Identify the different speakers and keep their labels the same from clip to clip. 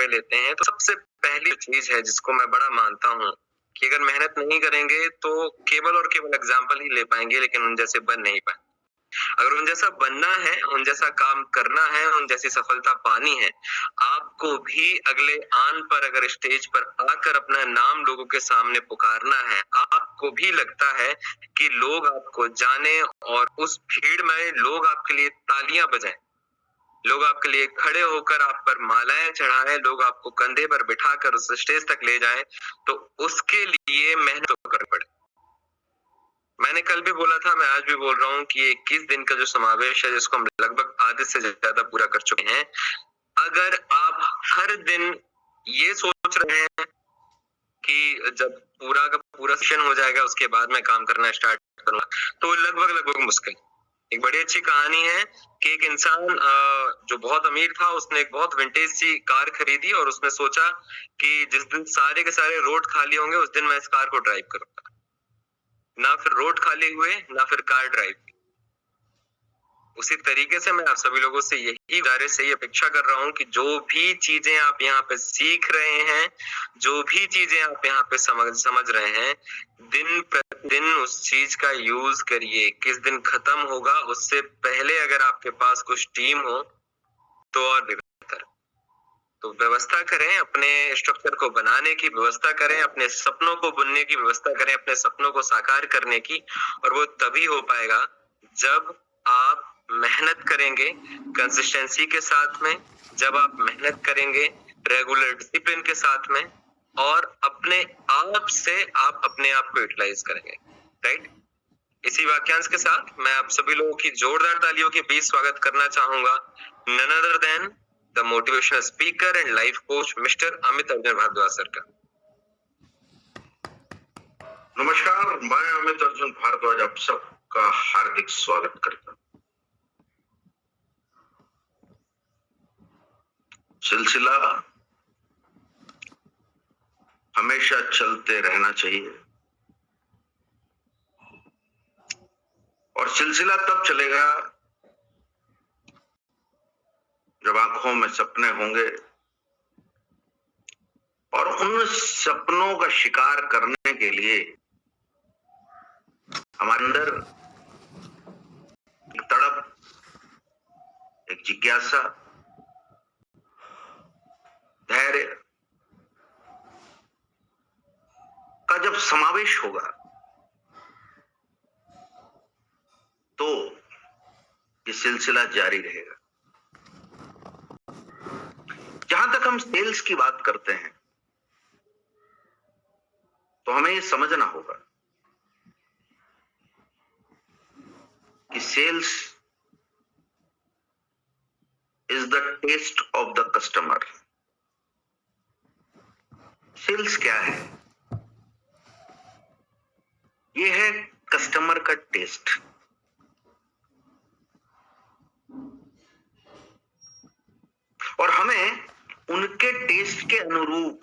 Speaker 1: में लेते हैं तो सबसे पहली चीज है जिसको मैं बड़ा मानता हूँ कि अगर मेहनत नहीं करेंगे तो केवल और केवल एग्जाम्पल ही ले पाएंगे, लेकिन उन जैसे बन नहीं पाएंगे। अगर उन जैसा बनना है, उन जैसा काम करना है, उन जैसी सफलता पानी है, आपको भी अगले आन पर अगर स्टेज पर आकर अपना नाम लोगों के सामने पुकारना है, आपको भी लगता है कि लोग आपको जाने और उस भीड़ में लोग आपके लिए तालियां बजाएं, लोग आपके लिए खड़े होकर आप पर मालाएं चढ़ाएं, लोग आपको कंधे पर बिठाकर उस स्टेज तक ले जाएं, तो उसके लिए मेहनत तो करनी पड़े। मैंने कल भी बोला था, मैं आज भी बोल रहा हूँ कि 21 दिन का जो समावेश है, जिसको हम लगभग आधे से ज्यादा पूरा कर चुके हैं, अगर आप हर दिन ये सोच रहे हैं कि जब पूरा का पूरा सेशन हो जाएगा उसके बाद मैं काम करना स्टार्ट करूंगा, तो लगभग मुश्किल। एक बड़ी अच्छी कहानी है कि एक इंसान जो बहुत अमीर था, उसने एक बहुत विंटेज सी कार खरीदी और उसने सोचा कि जिस दिन सारे के सारे रोड खाली होंगे उस दिन मैं इस कार को ड्राइव करूंगा। ना फिर रोड खाली हुए, ना फिर कार ड्राइव की। उसी तरीके से मैं आप सभी लोगों से यही गुजारिश से अपेक्षा कर रहा हूँ कि जो भी चीजें आप यहाँ पे सीख रहे हैं, जो भी चीजें आप यहाँ पे समझ रहे हैं, दिन प्रतिदिन उस चीज का यूज करिए। किस दिन खत्म होगा उससे पहले अगर आपके पास कुछ टीम हो तो और भी बेहतर। तो व्यवस्था करें, अपने स्ट्रक्चर को बनाने की व्यवस्था करें, अपने सपनों को बुनने की व्यवस्था करें, अपने सपनों को साकार करने की। और वो तभी हो पाएगा जब आप मेहनत करेंगे कंसिस्टेंसी के साथ में, जब आप मेहनत करेंगे रेगुलर डिसिप्लिन के साथ में, और अपने आप से आप अपने आप को यूटिलाइज करेंगे। राइट? इसी वाक्यांश के साथ मैं आप सभी लोगों की जोरदार तालियों के बीच स्वागत करना चाहूंगा none other than the motivational speaker and life coach Mr. Amit Arjun Bhardwaj sir का।
Speaker 2: नमस्कार, मैं अमित अर्जुन भारद्वाज आप सबका हार्दिक स्वागत करता हूं। सिलसिला हमेशा चलते रहना चाहिए और सिलसिला तब चलेगा जब आंखों में सपने होंगे और उन सपनों का शिकार करने के लिए हमारे अंदर एक तड़प, एक जिज्ञासा, धैर्य का जब समावेश होगा तो ये सिलसिला जारी रहेगा। जहां तक हम सेल्स की बात करते हैं तो हमें ये समझना होगा कि sales is the test of the customer. Sales क्या है? ये है कस्टमर का टेस्ट। और हमें उनके टेस्ट के अनुरूप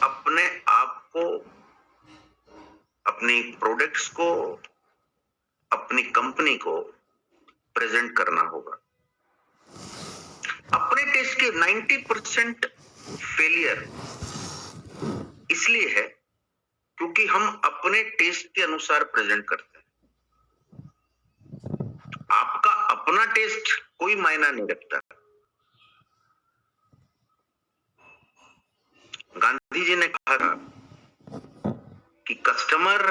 Speaker 2: अपने आप को, अपनी प्रोडक्ट्स को, अपनी कंपनी को प्रेजेंट करना होगा। अपने टेस्ट के 90% फेलियर इसलिए है क्योंकि हम अपने टेस्ट के अनुसार प्रेजेंट करते हैं। आपका अपना टेस्ट कोई मायना नहीं रखता। गांधी जी ने कहा था कि कस्टमर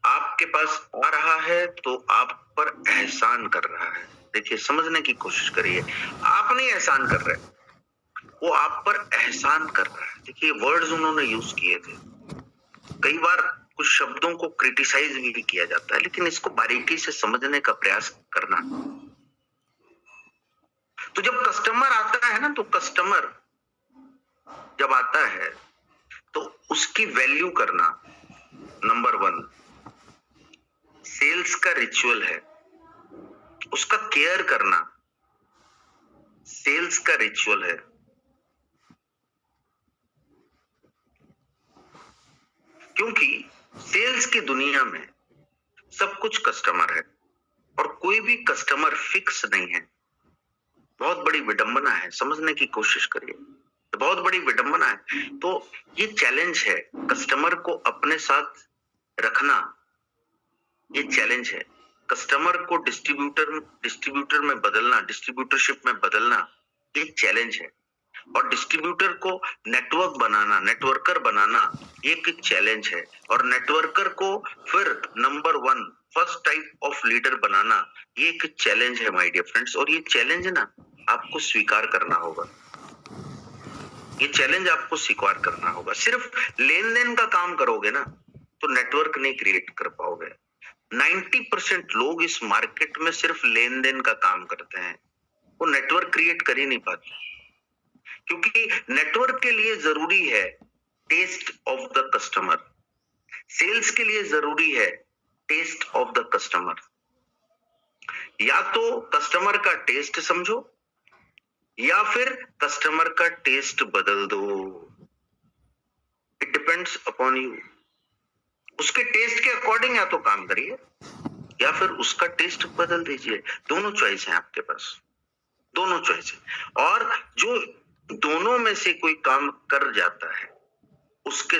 Speaker 2: आपके पास आ रहा है तो आप पर एहसान कर रहा है। देखिए, समझने की कोशिश करिए, आप नहीं एहसान कर रहे, वो आप पर एहसान कर रहा है। देखिए, वर्ड्स उन्होंने यूज किए थे। कई बार कुछ शब्दों को क्रिटिसाइज भी किया जाता है, लेकिन इसको बारीकी से समझने का प्रयास करना। तो जब कस्टमर आता है ना, तो कस्टमर जब आता है तो उसकी वैल्यू करना नंबर 1 सेल्स का रिचुअल है। उसका केयर करना सेल्स का रिचुअल है। क्योंकि सेल्स की दुनिया में सब कुछ कस्टमर है और कोई भी कस्टमर फिक्स नहीं है। बहुत बड़ी विडंबना है, समझने की कोशिश करिए, बहुत बड़ी विडंबना है। तो ये चैलेंज है, कस्टमर को अपने साथ रखना, ये चैलेंज है। कस्टमर को डिस्ट्रीब्यूटर में बदलना, डिस्ट्रीब्यूटरशिप में बदलना, ये चैलेंज है। और डिस्ट्रीब्यूटर को नेटवर्क बनाना, नेटवर्कर बनाना, एक चैलेंज है। और नेटवर्कर को फिर number 1 first type of leader बनाना, ये एक चैलेंज है माय डियर फ्रेंड्स। और ये चैलेंज ना आपको स्वीकार करना होगा, ये चैलेंज आपको स्वीकार करना होगा। सिर्फ लेन देन का काम करोगे ना तो नेटवर्क नहीं क्रिएट कर पाओगे। 90% लोग इस मार्केट में सिर्फ लेन देन का काम करते हैं, वो नेटवर्क क्रिएट कर ही नहीं पाते, क्योंकि नेटवर्क के लिए जरूरी है test of the customer, sales के लिए जरूरी है टेस्ट ऑफ द कस्टमर। या तो कस्टमर का टेस्ट समझो या फिर कस्टमर का टेस्ट बदल दो, इट डिपेंड्स अपॉन यू। उसके टेस्ट के अकॉर्डिंग या तो काम करिए या फिर उसका टेस्ट बदल दीजिए, दोनों चॉइस है आपके पास, दोनों चॉइस है। और जो दोनों में से कोई काम कर जाता है उसके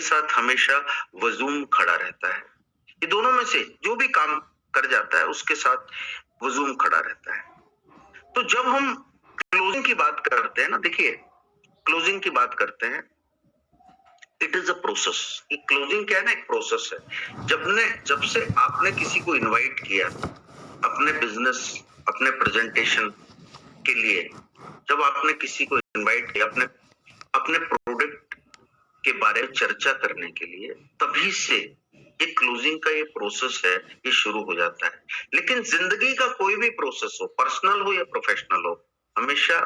Speaker 2: साथ हमेशा वजूम खड़ा रहता है। ये दोनों में से जो भी काम कर जाता है उसके साथ वजूम खड़ा रहता है। तो जब हम क्लोजिंग की बात करते हैं ना, देखिए क्लोजिंग की बात करते हैं, इट इज अ प्रोसेस। ये क्लोजिंग क्या है ना, एक प्रोसेस है। जब से आपने किसी को इनवाइट किया अपने बिजनेस, अपने प्रेजेंटेशन के लिए, जब आपने किसी को इनवाइट किया अपने प्रोडक्ट के बारे में चर्चा करने के लिए, तभी से ये क्लोजिंग का ये प्रोसेस है, ये शुरू हो जाता है। लेकिन जिंदगी का कोई भी प्रोसेस हो, पर्सनल हो या प्रोफेशनल हो, हमेशा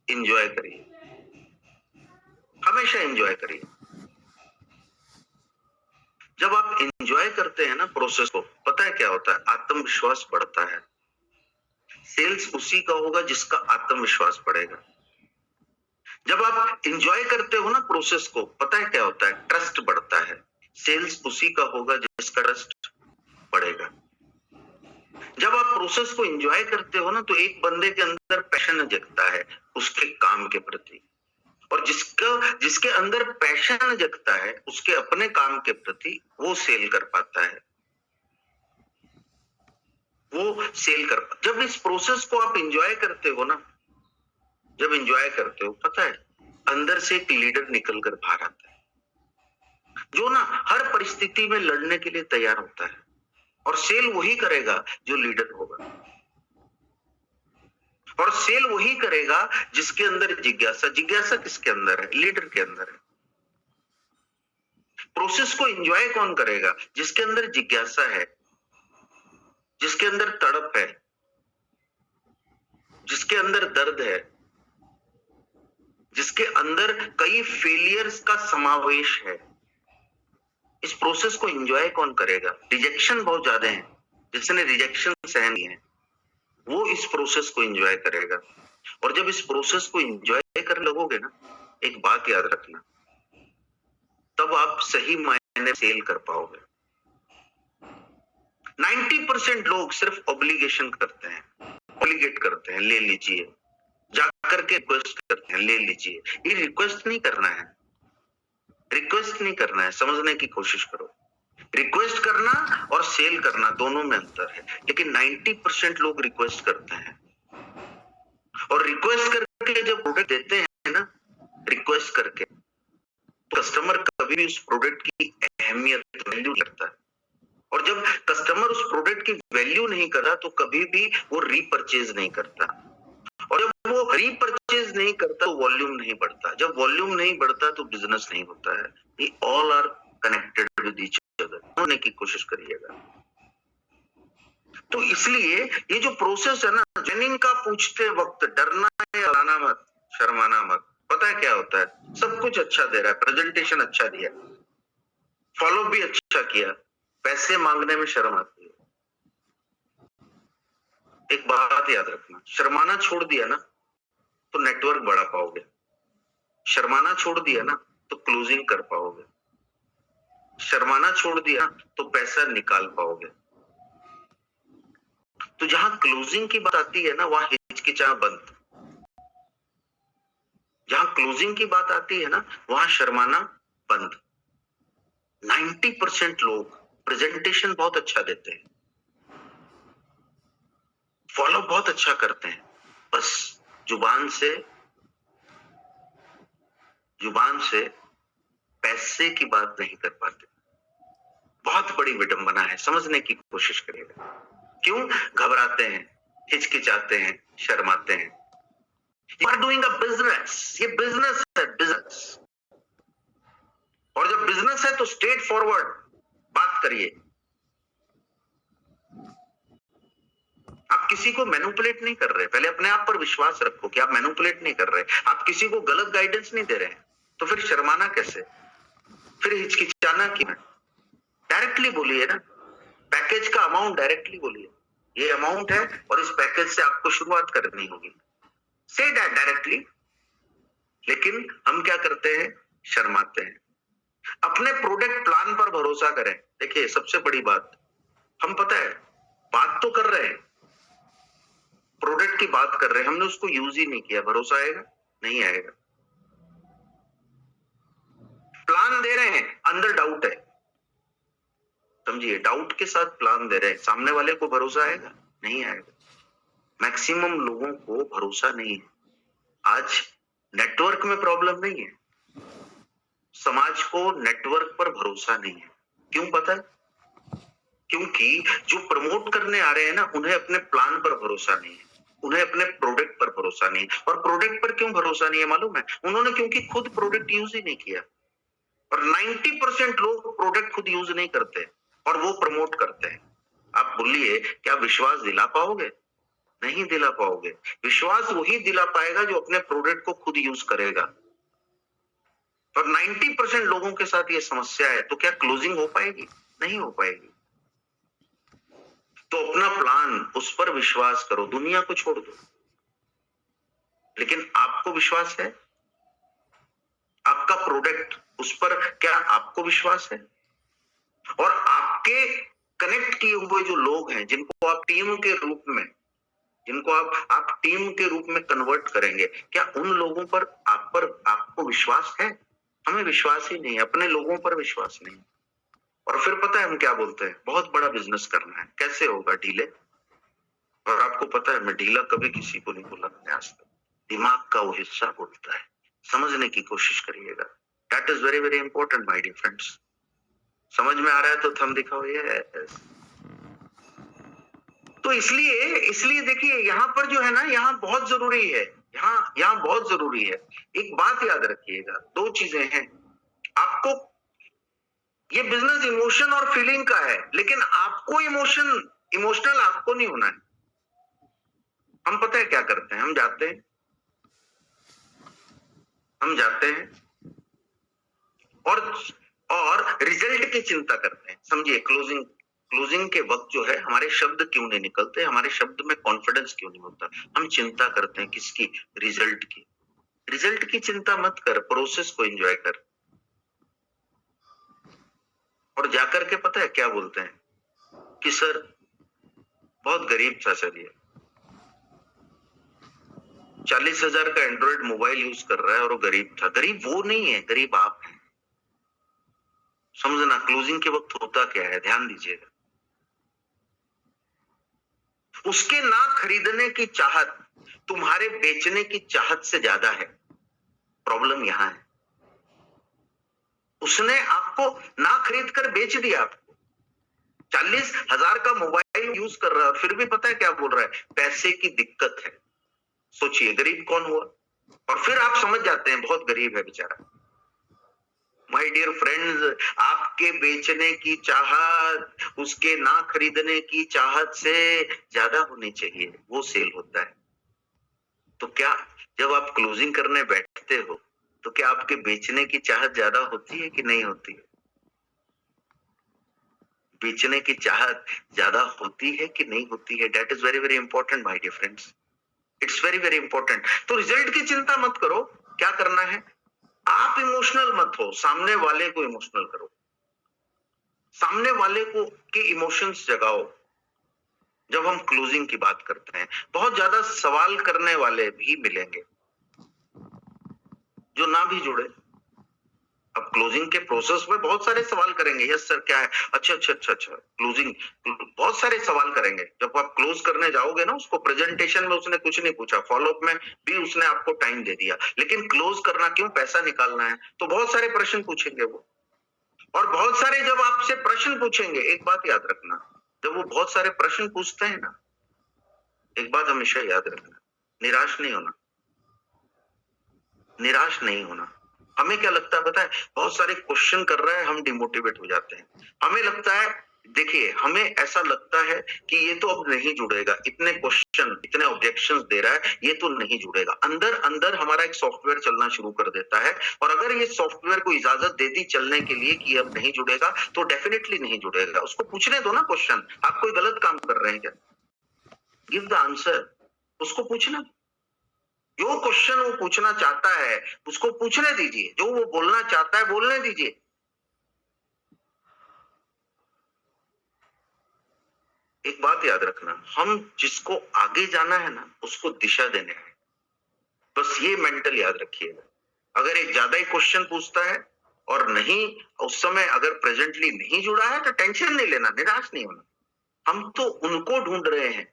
Speaker 2: एंजॉय करिए, हमेशा एंजॉय करिए। जब आप एंजॉय करते हैं ना प्रोसेस को, पता है क्या होता है, आत्मविश्वास बढ़ता है। सेल्स उसी का होगा जिसका आत्मविश्वास बढ़ेगा। जब आप एंजॉय करते हो ना प्रोसेस को, पता है क्या होता है, ट्रस्ट बढ़ता है। सेल्स उसी का होगा जिसका ट्रस्ट बढ़ेगा। जब आप प्रोसेस को एंजॉय करते हो ना तो एक बंदे के अंदर पैशन जगता है उसके काम के प्रति, और जिसके अंदर पैशन जगता है उसके अपने काम के प्रति, वो सेल कर पाता है, वो सेल कर। जब इस प्रोसेस को आप एंजॉय करते हो ना, जब एंजॉय करते हो, पता है अंदर से एक लीडर निकल कर बाहर आता है, जो ना हर परिस्थिति में लड़ने के लिए तैयार होता है। और सेल वही करेगा जो लीडर होगा, और सेल वही करेगा जिसके अंदर जिज्ञासा। जिज्ञासा किसके अंदर है, लीडर के अंदर है। प्रोसेस को एंजॉय कौन करेगा, जिसके अंदर जिज्ञासा है, जिसके अंदर तड़प है, जिसके अंदर दर्द है, जिसके अंदर कई फेलियर्स का समावेश है। इस प्रोसेस को एंजॉय कौन करेगा। रिजेक्शन बहुत ज्यादा है, जिसने रिजेक्शन सहन किए हैं वो इस प्रोसेस को एंजॉय करेगा। और जब इस प्रोसेस को एंजॉय करने लगोगे ना, एक बात याद रखना, तब आप सही मायने सेल कर पाओगे। 90% लोग सिर्फ ऑब्लिगेशन करते हैं, ऑब्लिगेट करते हैं, ले लीजिए, जाकर के रिक्वेस्ट करते हैं, ले लीजिए। ये रिक्वेस्ट नहीं करना है, रिक्वेस्ट नहीं करना है, समझने की कोशिश करो। रिक्वेस्ट करना और सेल करना दोनों में अंतर है। लेकिन 90% लोग रिक्वेस्ट करते हैं, और रिक्वेस्ट करके जब प्रोडक्ट देते हैं ना, रिक्वेस्ट करके, तो कस्टमर कभी भी उस प्रोडक्ट की अहमियत, वैल्यू लगता है। और जब कस्टमर उस प्रोडक्ट की वैल्यू नहीं करता तो कभी भी वो रीपरचेज नहीं करता, और जब वो रीपरचेज नहीं करता तो वॉल्यूम नहीं बढ़ता, जब वॉल्यूम नहीं बढ़ता तो बिजनेस नहीं होता है। ये all are connected with each other, होने की कोशिश करिएगा। तो इसलिए ये जो प्रोसेस है ना, जनिंग का पूछते वक्त डरना है, डराना मत, शर्माना मत। पता है क्या होता है, सब कुछ अच्छा दे रहा है, प्रेजेंटेशन अच्छा दिया, फॉलो भी अच्छा किया, पैसे मांगने में शर्म आती है। एक बात याद रखना, शर्माना छोड़ दिया ना तो नेटवर्क बढ़ा पाओगे, शर्माना छोड़ दिया ना तो क्लोजिंग कर पाओगे, शर्माना छोड़ दिया तो पैसा निकाल पाओगे। तो तो जहां क्लोजिंग की बात आती है ना, वहां हिचकिचाना बंद। जहां क्लोजिंग की बात आती है ना, वहां शर्माना बंद। 90% लोग प्रेजेंटेशन बहुत अच्छा देते हैं, फॉलो बहुत अच्छा करते हैं, बस जुबान से पैसे की बात नहीं कर पाते। बहुत बड़ी विडंबना है, समझने की कोशिश करिएगा। क्यों घबराते हैं, हिचकिचाते हैं, शर्माते हैं? You are doing a business, ये बिजनेस है, बिजनेस। और जब बिजनेस है तो स्ट्रेट फॉरवर्ड बात करिए। आप किसी को मैनिपुलेट नहीं कर रहे, पहले अपने आप पर विश्वास रखो कि आप मैनिपुलेट नहीं कर रहे, आप किसी को गलत गाइडेंस नहीं दे रहे हैं, तो फिर शर्माना कैसे, फिर हिचकिचाना क्यों है? डायरेक्टली बोलिए ना, पैकेज का अमाउंट डायरेक्टली बोलिए, ये अमाउंट है और इस पैकेज से आपको शुरुआत करनी होगी, से दैट डायरेक्टली। लेकिन हम क्या करते हैं, शर्माते हैं। अपने प्रोडक्ट प्लान पर भरोसा करें। देखिए सबसे बड़ी बात, हम पता है बात तो कर रहे हैं, प्रोडक्ट की बात कर रहे हैं, हमने उसको यूज ही नहीं किया, भरोसा आएगा? नहीं आएगा। प्लान दे रहे हैं, अंदर डाउट है, समझिए, डाउट के साथ प्लान दे रहे हैं, सामने वाले को भरोसा आएगा? नहीं आएगा। मैक्सिमम लोगों को भरोसा नहीं है। आज नेटवर्क में प्रॉब्लम नहीं है, समाज को नेटवर्क पर भरोसा नहीं है। क्यों पता है? क्योंकि जो प्रमोट करने आ रहे हैं ना, उन्हें अपने प्लान पर भरोसा नहीं है, उन्हें अपने प्रोडक्ट पर भरोसा नहीं है। और प्रोडक्ट पर क्यों भरोसा नहीं है मालूम है? उन्होंने क्योंकि खुद प्रोडक्ट यूज ही नहीं किया। और 90% लोग प्रोडक्ट खुद यूज नहीं करते और वो प्रमोट करते हैं। आप बोलिए क्या विश्वास दिला पाओगे? नहीं दिला पाओगे। विश्वास वही दिला पाएगा जो अपने प्रोडक्ट को खुद यूज करेगा। और 90% लोगों के साथ ये समस्या है, तो क्या क्लोजिंग हो पाएगी? नहीं हो पाएगी। तो अपना प्लान, उस पर विश्वास करो, दुनिया को छोड़ दो। लेकिन आपको विश्वास है? आपका प्रोडक्ट, उस पर क्या आपको विश्वास है? और आपके कनेक्ट किए हुए जो लोग हैं, जिनको आप टीम के रूप में, जिनको आप टीम के रूप में कन्वर्ट करेंगे, क्या उन लोगों पर आपको विश्वास है? हमें विश्वास ही नहीं है, अपने लोगों पर विश्वास नहीं। और फिर पता है हम क्या बोलते हैं, बहुत बड़ा बिजनेस करना है, कैसे होगा? ढीले। और आपको पता है मैं ढीला कभी किसी को नहीं बोला मैंने आज तक। दिमाग का वो हिस्सा बोलता है, समझने की कोशिश करिएगा। That is very very important my dear friends. समझ में आ रहा है तो थंब दिखाओ। ये तो इसलिए देखिए, यहाँ पर जो है ना, यहाँ बहुत जरूरी है, यहाँ बहुत जरूरी है। एक बात याद रखिएगा, दो चीजें हैं। आपको ये बिजनेस इमोशन और फीलिंग का है, लेकिन आपको इमोशनल आपको नहीं होना है। हम पता है क्या करते हैं, हम जाते हैं और रिजल्ट की चिंता करते हैं। समझिए, क्लोजिंग के वक्त जो है, हमारे शब्द क्यों नहीं निकलते, हमारे शब्द में कॉन्फिडेंस क्यों नहीं होता? हम चिंता करते हैं किसकी? रिजल्ट की। रिजल्ट की चिंता मत कर, प्रोसेस को एंजॉय कर। और जाकर के पता है क्या बोलते हैं कि सर बहुत गरीब था सर, ये 40,000 का एंड्रॉइड मोबाइल यूज कर रहा है और वो गरीब था। गरीब वो नहीं है, गरीब आप हैं। समझना क्लोजिंग के वक्त होता क्या है, ध्यान दीजिएगा। उसके ना खरीदने की चाहत तुम्हारे बेचने की चाहत से ज्यादा है। प्रॉब्लम यहां है, उसने आपको ना खरीद कर बेच दिया। आपको 40,000 का मोबाइल यूज कर रहा है और फिर भी पता है क्या बोल रहा है? पैसे की दिक्कत है। सोचिए गरीब कौन हुआ? और फिर आप समझ जाते हैं बहुत गरीब है बेचारा। माय डियर फ्रेंड्स, आपके बेचने की चाहत उसके ना खरीदने की चाहत से ज्यादा होनी चाहिए, वो सेल होता है। तो क्या जब आप क्लोजिंग करने बैठते हो, तो क्या आपके बेचने की चाहत ज्यादा होती है कि नहीं होती है? बेचने की चाहत ज्यादा होती है कि नहीं होती है? That is very very important my dear friends, it's very very important. तो रिजल्ट की चिंता मत करो। क्या करना है? आप इमोशनल मत हो, सामने वाले को इमोशनल करो। सामने वाले को के इमोशंस जगाओ। जब हम क्लोजिंग की बात करते हैं, बहुत ज्यादा सवाल करने वाले भी मिलेंगे जो ना भी जुड़े। अब क्लोजिंग के प्रोसेस में बहुत सारे सवाल करेंगे, यस सर क्या है, अच्छा अच्छा अच्छा अच्छा, क्लोजिंग, बहुत सारे सवाल करेंगे। जब आप क्लोज करने जाओगे ना, उसको प्रेजेंटेशन में उसने कुछ नहीं पूछा, फॉलोअप में भी उसने आपको टाइम दे दिया, लेकिन क्लोज करना क्यों, पैसा निकालना है, तो बहुत सारे प्रश्न पूछेंगे वो। और बहुत सारे जब आपसे प्रश्न पूछेंगे, एक बात याद रखना, जब वो बहुत सारे प्रश्न पूछते हैं ना, एक बात हमेशा याद रखना, निराश नहीं होना, निराश नहीं होना। हमें क्या लगता है पता है, बहुत सारे क्वेश्चन कर रहा है, हम डिमोटिवेट हो जाते हैं। हमें लगता है, देखिए हमें ऐसा लगता है कि ये तो अब नहीं जुड़ेगा, इतने क्वेश्चन, इतने ऑब्जेक्शंस दे रहा है, ये तो नहीं जुड़ेगा। अंदर अंदर हमारा एक सॉफ्टवेयर चलना शुरू कर देता है, और अगर ये सॉफ्टवेयर को इजाजत दे दी चलने के लिए कि अब नहीं जुड़ेगा, तो डेफिनेटली नहीं जुड़ेगा। उसको पूछने दो ना क्वेश्चन, आप कोई गलत काम कर रहे हैं क्या, गिव द आंसर, उसको पूछना। जो क्वेश्चन वो पूछना चाहता है उसको पूछने दीजिए, जो वो बोलना चाहता है बोलने दीजिए। एक बात याद रखना, हम जिसको आगे जाना है ना, उसको दिशा देने हैं, बस ये मेंटल याद रखिएगा। अगर एक ज्यादा ही क्वेश्चन पूछता है और नहीं, उस समय अगर प्रेजेंटली नहीं जुड़ा है, तो टेंशन नहीं लेना, निराश नहीं होना। हम तो उनको ढूंढ रहे हैं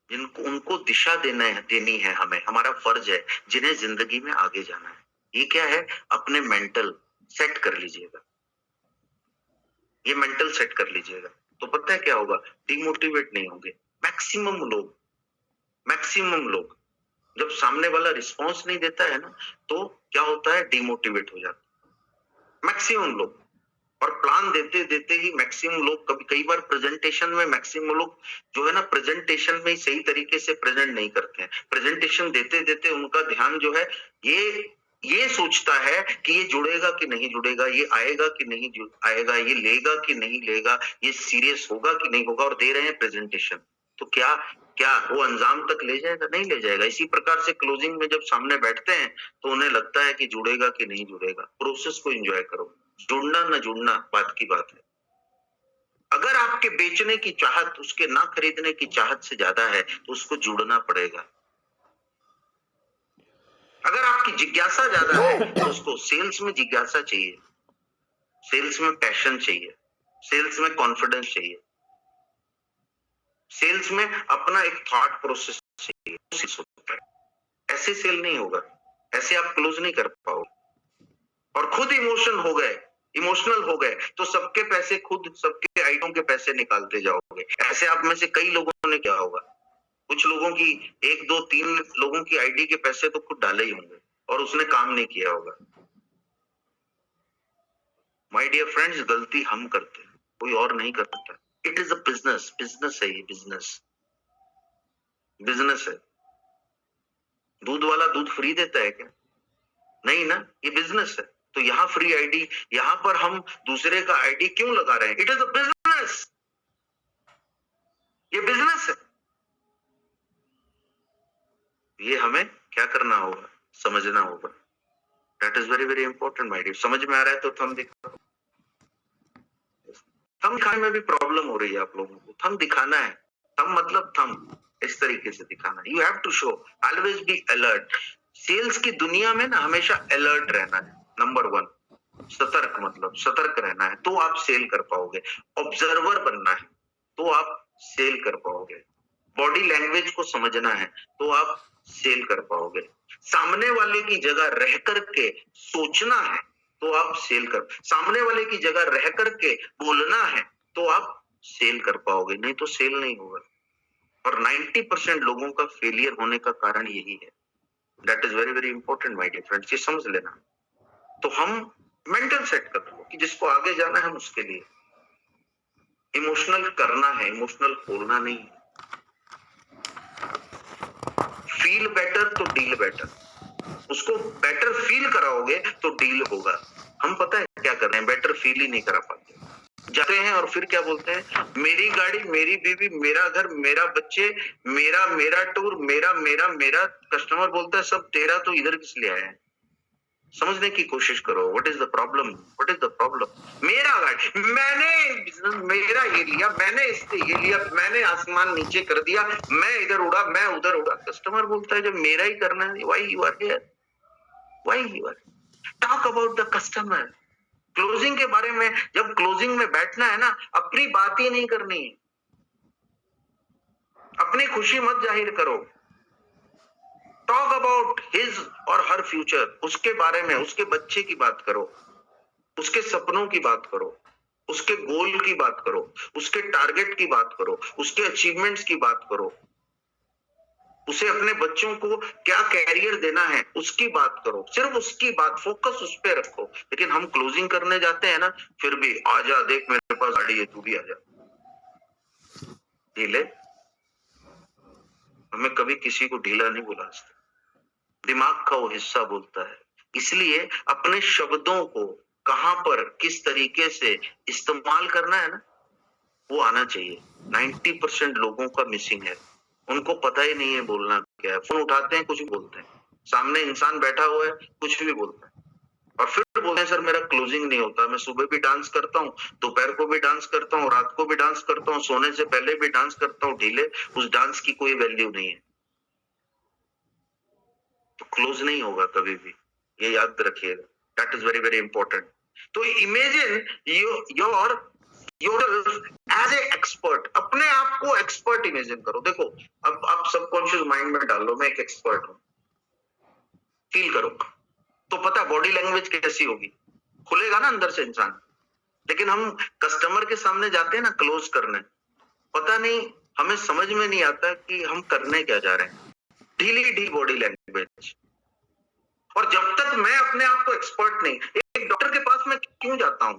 Speaker 2: जिनको, उनको दिशा देनी है हमें, हमारा फर्ज है, जिन्हें जिंदगी में आगे जाना है। ये क्या है, अपने मेंटल सेट कर लीजिएगा, ये मेंटल सेट कर लीजिएगा, तो पता है क्या होगा, डिमोटिवेट नहीं होंगे। मैक्सिमम लोग जब सामने वाला रिस्पॉन्स नहीं देता है ना, तो क्या होता है, डिमोटिवेट हो जाता है मैक्सिमम लोग। और प्लान देते देते ही मैक्सिमम लोग, कभी कई बार प्रेजेंटेशन में मैक्सिमम लोग जो है ना, प्रेजेंटेशन में सही तरीके से प्रेजेंट नहीं करते हैं। प्रेजेंटेशन देते देते उनका ध्यान जो है, ये सोचता है कि ये जुड़ेगा कि नहीं जुड़ेगा, ये आएगा कि नहीं आएगा, ये लेगा कि नहीं लेगा, ये सीरियस होगा कि नहीं होगा, और दे रहे हैं प्रेजेंटेशन। तो क्या क्या वो अंजाम तक ले जाएगा, नहीं ले जाएगा। इसी प्रकार से क्लोजिंग में जब सामने बैठते हैं, तो उन्हें लगता है कि जुड़ेगा कि नहीं जुड़ेगा। प्रोसेस को एंजॉय करो, जुड़ना न जुड़ना बात की बात है। अगर आपके बेचने की चाहत उसके ना खरीदने की चाहत से ज्यादा है, तो उसको जुड़ना पड़ेगा। अगर आपकी जिज्ञासा ज्यादा है, तो उसको सेल्स में जिज्ञासा चाहिए, सेल्स में पैशन चाहिए, सेल्स में कॉन्फिडेंस चाहिए, सेल्स में अपना एक थॉट प्रोसेस चाहिए। ऐसे सेल नहीं होगा, ऐसे आप क्लोज नहीं कर पाओगे। और खुद इमोशनल हो गए तो सबके पैसे खुद, सबके आइटम के पैसे निकालते जाओगे। ऐसे आप में से कई लोगों ने क्या होगा, कुछ लोगों की 1 2 3 लोगों की आईडी के पैसे तो खुद डाले ही होंगे, और उसने काम नहीं किया होगा। माय डियर फ्रेंड्स, गलती हम करते हैं, कोई और नहीं करता। It is a business, business है ये, बिजनेस है। दूध वाला दूध फ्री देता है क्या, नहीं ना, ये बिजनेस है। तो यहाँ फ्री आईडी, यहाँ पर हम दूसरे का आईडी क्यों लगा रहे हैं, इट इज अ बिजनेस, ये बिजनेस है। ये हमें क्या करना होगा, समझना होगा। That is very very important my dear. समझ में आ रहा है तो थंब दिखाओ। थंब दिखाने में भी प्रॉब्लम हो रही है आप लोगों को। थंब दिखाना है, थंब मतलब थंब इस तरीके से दिखाना। You have to show, always be alert. Sales की दुनिया में ना हमेशा अलर्ट रहना है, नंबर 1। सतर्क मतलब सतर्क रहना है, तो आप सेल कर पाओगे। ऑब्जर्वर बनना है, तो आप सेल कर पाओगे। बॉडी लैंग्वेज को समझना है, तो आप सेल कर पाओगे। सामने वाले की जगह रह करके सोचना है, तो आप सेल कर, सामने वाले की जगह रह करके बोलना है, तो आप सेल कर पाओगे, नहीं तो सेल नहीं होगा। और 90% लोगों का फेलियर होने का कारण यही है। That is very very important my dear friends, ये समझ लेना। तो हम मेंटल सेट कर लो कि जिसको आगे जाना है उसके लिए इमोशनल करना है, इमोशनल खोलना नहीं है। फील बेटर तो डील बेटर, उसको बेटर फील कराओगे तो डील होगा। हम पता है क्या कर रहे हैं, बेटर फील ही नहीं करा पाते, जाते हैं और फिर क्या बोलते हैं, मेरी गाड़ी, मेरी बीवी, मेरा घर, मेरा बच्चे, मेरा टूर, मेरा। कस्टमर बोलता है सब तेरा, तो इधर किस लिए आया है, समझने की कोशिश करो। What is the problem, what is the problem. मेरा गाड़ी, मेरा ये लिया, मैंने इससे ये लिया, मैंने आसमान नीचे कर दिया, मैं इधर उड़ा, मैं उधर उड़ा। कस्टमर बोलता है जब मेरा ही करना है, why you are here, why you are. Talk about the customer. Closing के बारे में, जब क्लोजिंग में बैठना है ना, अपनी बात ही नहीं करनी है, अपनी खुशी मत जाहिर करो। टॉक अबाउट हिज और हर फ्यूचर, उसके बारे में, उसके बच्चे की बात करो, उसके सपनों की बात करो, उसके गोल की बात करो, उसके टारगेट की बात करो, उसके अचीवमेंट्स की बात करो, उसे अपने बच्चों को क्या कैरियर देना है उसकी बात करो, सिर्फ उसकी बात, फोकस उस पे रखो। लेकिन हम क्लोजिंग करने जाते हैं ना, फिर भी आजा, देख मेरे पास गाड़ी है, तू भी आजा। ढीले, हमें कभी किसी को ढीला नहीं बोला, दिमाग का वो हिस्सा बोलता है। इसलिए अपने शब्दों को कहां पर किस तरीके से इस्तेमाल करना है ना, वो आना चाहिए। 90% लोगों का मिसिंग है, उनको पता ही नहीं है बोलना क्या है। फोन उठाते हैं, कुछ भी बोलते हैं, सामने इंसान बैठा हुआ है, कुछ भी बोलता है, और फिर बोलते हैं सर मेरा क्लोजिंग नहीं होता, मैं सुबह भी डांस करता हूँ, दोपहर को भी डांस करता हूँ, रात को भी डांस करता हूँ, सोने से पहले भी डांस करता हूँ। ढीले, उस डांस की कोई वैल्यू नहीं है, तो क्लोज नहीं होगा कभी भी, ये याद रखिएगा। That is very very important. तो imagine your as a expert, अपने आप को एक्सपर्ट इमेजिन करो। देखो, अब आप सबकॉन्शियस माइंड में डाल लो, मैं एक एक्सपर्ट हूं, फील करो, तो पता बॉडी लैंग्वेज कैसी होगी, खुलेगा ना अंदर से इंसान। लेकिन हम कस्टमर के सामने जाते हैं ना क्लोज करने, पता नहीं, हमें समझ में नहीं आता कि हम करने क्या जा रहे हैं, ढीली ढीली बॉडी लैंग्वेज। और जब तक मैं अपने आप को एक्सपर्ट नहीं, एक डॉक्टर के पास मैं क्यों जाता हूं,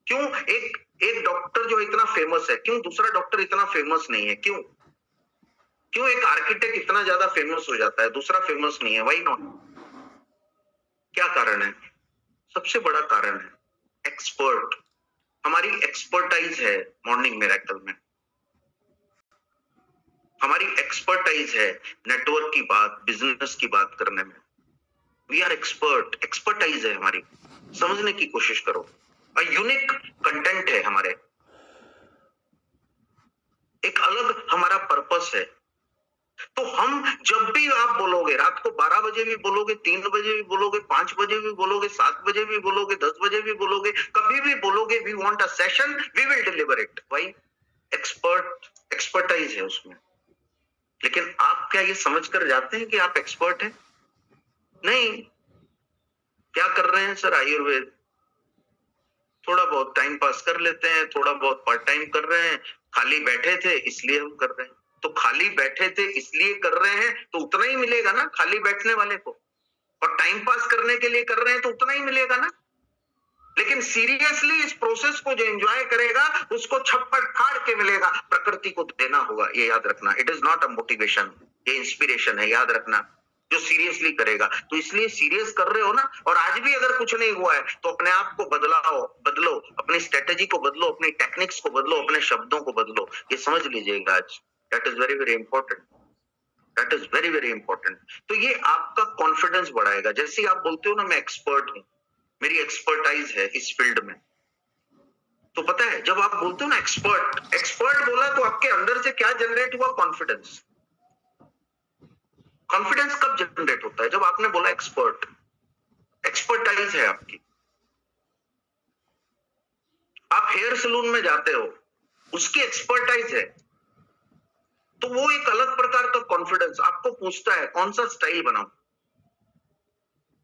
Speaker 2: क्यों एक डॉक्टर जो इतना फेमस है, क्यों दूसरा डॉक्टर इतना फेमस नहीं है, क्यों क्यों एक आर्किटेक्ट इतना ज्यादा फेमस हो जाता है, दूसरा फेमस नहीं है, व्हाई नॉट। क्या कारण है? सबसे बड़ा कारण है एक्सपर्ट। हमारी एक्सपर्टाइज है मॉर्निंग मिरेकल में, हमारी एक्सपर्टाइज है नेटवर्क की बात, बिजनेस की बात करने में। वी आर एक्सपर्ट, एक्सपर्टाइज है हमारी, समझने की कोशिश करो। यूनिक कंटेंट है हमारे, एक अलग हमारा पर्पस है। तो हम जब भी आप बोलोगे, रात को 12 बजे भी बोलोगे, 3 बजे भी बोलोगे, 5 बजे भी बोलोगे, 7 बजे भी बोलोगे, 10 बजे भी बोलोगे, कभी भी बोलोगे, we want a session, we will deliver it. Why? Expertise है उसमें। लेकिन आप क्या ये समझ कर जाते हैं कि आप एक्सपर्ट हैं? नहीं। क्या कर रहे हैं सर? आयुर्वेद, थोड़ा बहुत टाइम पास कर लेते हैं, थोड़ा बहुत पार्ट टाइम कर रहे हैं, खाली बैठे थे इसलिए हम कर रहे हैं। तो खाली बैठे थे इसलिए कर रहे हैं तो उतना ही मिलेगा ना खाली बैठने वाले को, और टाइम पास करने के लिए कर रहे हैं तो उतना ही मिलेगा ना। लेकिन सीरियसली इस प्रोसेस को जो एंजॉय करेगा उसको छप्पर फाड़ के मिलेगा, प्रकृति को देना होगा, ये याद रखना। It is not a motivation, ये इंस्पिरेशन है, याद रखना। जो सीरियसली करेगा, तो इसलिए सीरियस कर रहे हो ना, और आज भी अगर कुछ नहीं हुआ है तो अपने आप को बदलो, अपनी स्ट्रेटेजी को बदलो, अपनी टेक्निक्स को बदलो, अपने शब्दों को बदलो। ये समझ लीजिएगा आज, that is very very important, that is very very important. तो ये आपका कॉन्फिडेंस बढ़ाएगा। जैसे आप बोलते हो ना मैं एक्सपर्ट हूं, मेरी एक्सपर्टाइज है इस फील्ड में, तो पता है जब आप बोलते हो ना एक्सपर्ट, एक्सपर्ट बोला तो आपके अंदर से क्या जनरेट हुआ? कॉन्फिडेंस। कॉन्फिडेंस कब जनरेट होता है? जब आपने बोला एक्सपर्ट, एक्सपर्टाइज है आपकी। आप हेयर सलून में जाते हो, उसकी एक्सपर्टाइज है, तो वो एक अलग प्रकार का कॉन्फिडेंस। आपको पूछता है कौन सा स्टाइल बनाऊं,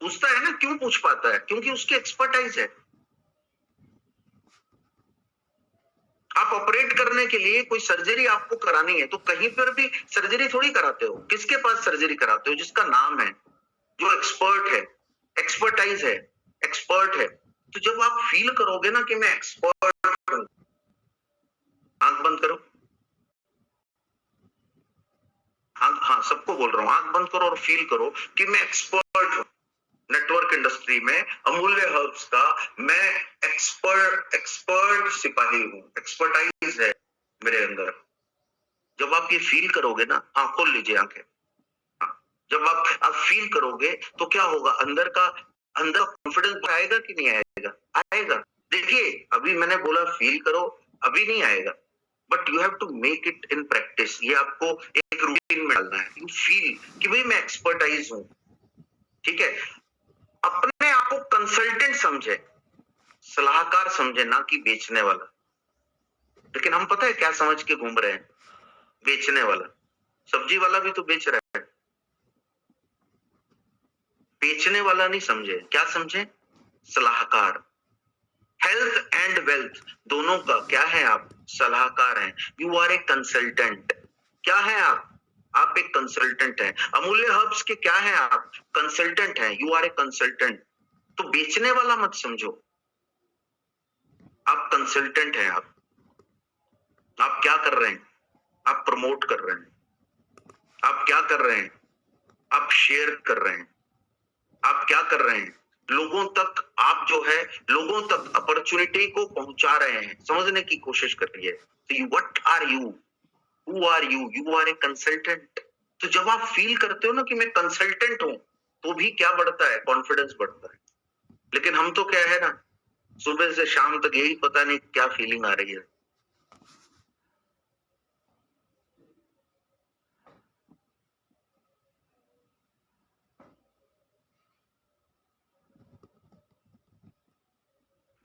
Speaker 2: पूछता है ना, क्यों पूछ पाता है? क्योंकि उसकी एक्सपर्टाइज है। आप ऑपरेट करने के लिए कोई सर्जरी आपको करानी है तो कहीं पर भी सर्जरी थोड़ी कराते हो, किसके पास सर्जरी कराते हो? जिसका नाम है, जो एक्सपर्ट है, एक्सपर्टाइज है, एक्सपर्ट है। तो जब आप फील करोगे ना कि मैं एक्सपर्ट हूं, आंख बंद करो, हाँ सबको बोल रहा हूं, आंख बंद करो और फील करो कि मैं एक्सपर्ट हूं नेटवर्क इंडस्ट्री में, अमूल्य हर्ब्स का मैं एक्सपर्ट सिपाही हूं, एक्सपर्टाइज है मेरे अंदर। जब आप ये फील करोगे ना, हाँ खोल लीजिए आंखें, हाँ, जब आप फील करोगे तो क्या होगा? अंदर का अंदर कॉन्फिडेंस आएगा कि नहीं आएगा? आएगा। देखिए, अभी मैंने बोला फील करो, अभी नहीं आएगा, but you have to make it in practice. ये आपको एक रूटीन में डालना है। यू फील कि भाई मैं एक्सपर्टाइज हूं, ठीक है। अपने आप को कंसल्टेंट समझे, सलाहकार समझे, ना कि बेचने वाला। लेकिन हम पता है क्या समझ के घूम रहे हैं? बेचने वाला। सब्जी वाला भी तो बेच रहा है, बेचने वाला नहीं समझे। क्या समझे? सलाहकार। हेल्थ एंड वेल्थ दोनों का क्या है? आप सलाहकार हैं। You are a consultant. क्या है आप एक कंसल्टेंट हैं। अमूल्य हर्ब्स के क्या है? आप कंसल्टेंट हैं। You are a consultant. तो बेचने वाला मत समझो, आप कंसल्टेंट हैं। आप क्या कर रहे हैं? आप प्रमोट कर रहे हैं। आप क्या कर रहे हैं? आप शेयर कर रहे हैं। आप क्या कर रहे हैं? लोगों तक आप जो है, लोगों तक अपॉर्चुनिटी को पहुंचा रहे हैं, समझने की कोशिश करिए। तो what are you? Who are you? You are a consultant. तो जब आप फील करते हो ना कि मैं कंसल्टेंट हूं, तो भी क्या बढ़ता है? कॉन्फिडेंस बढ़ता है। लेकिन हम तो क्या है ना, सुबह से शाम तक यही पता नहीं क्या फीलिंग आ रही है।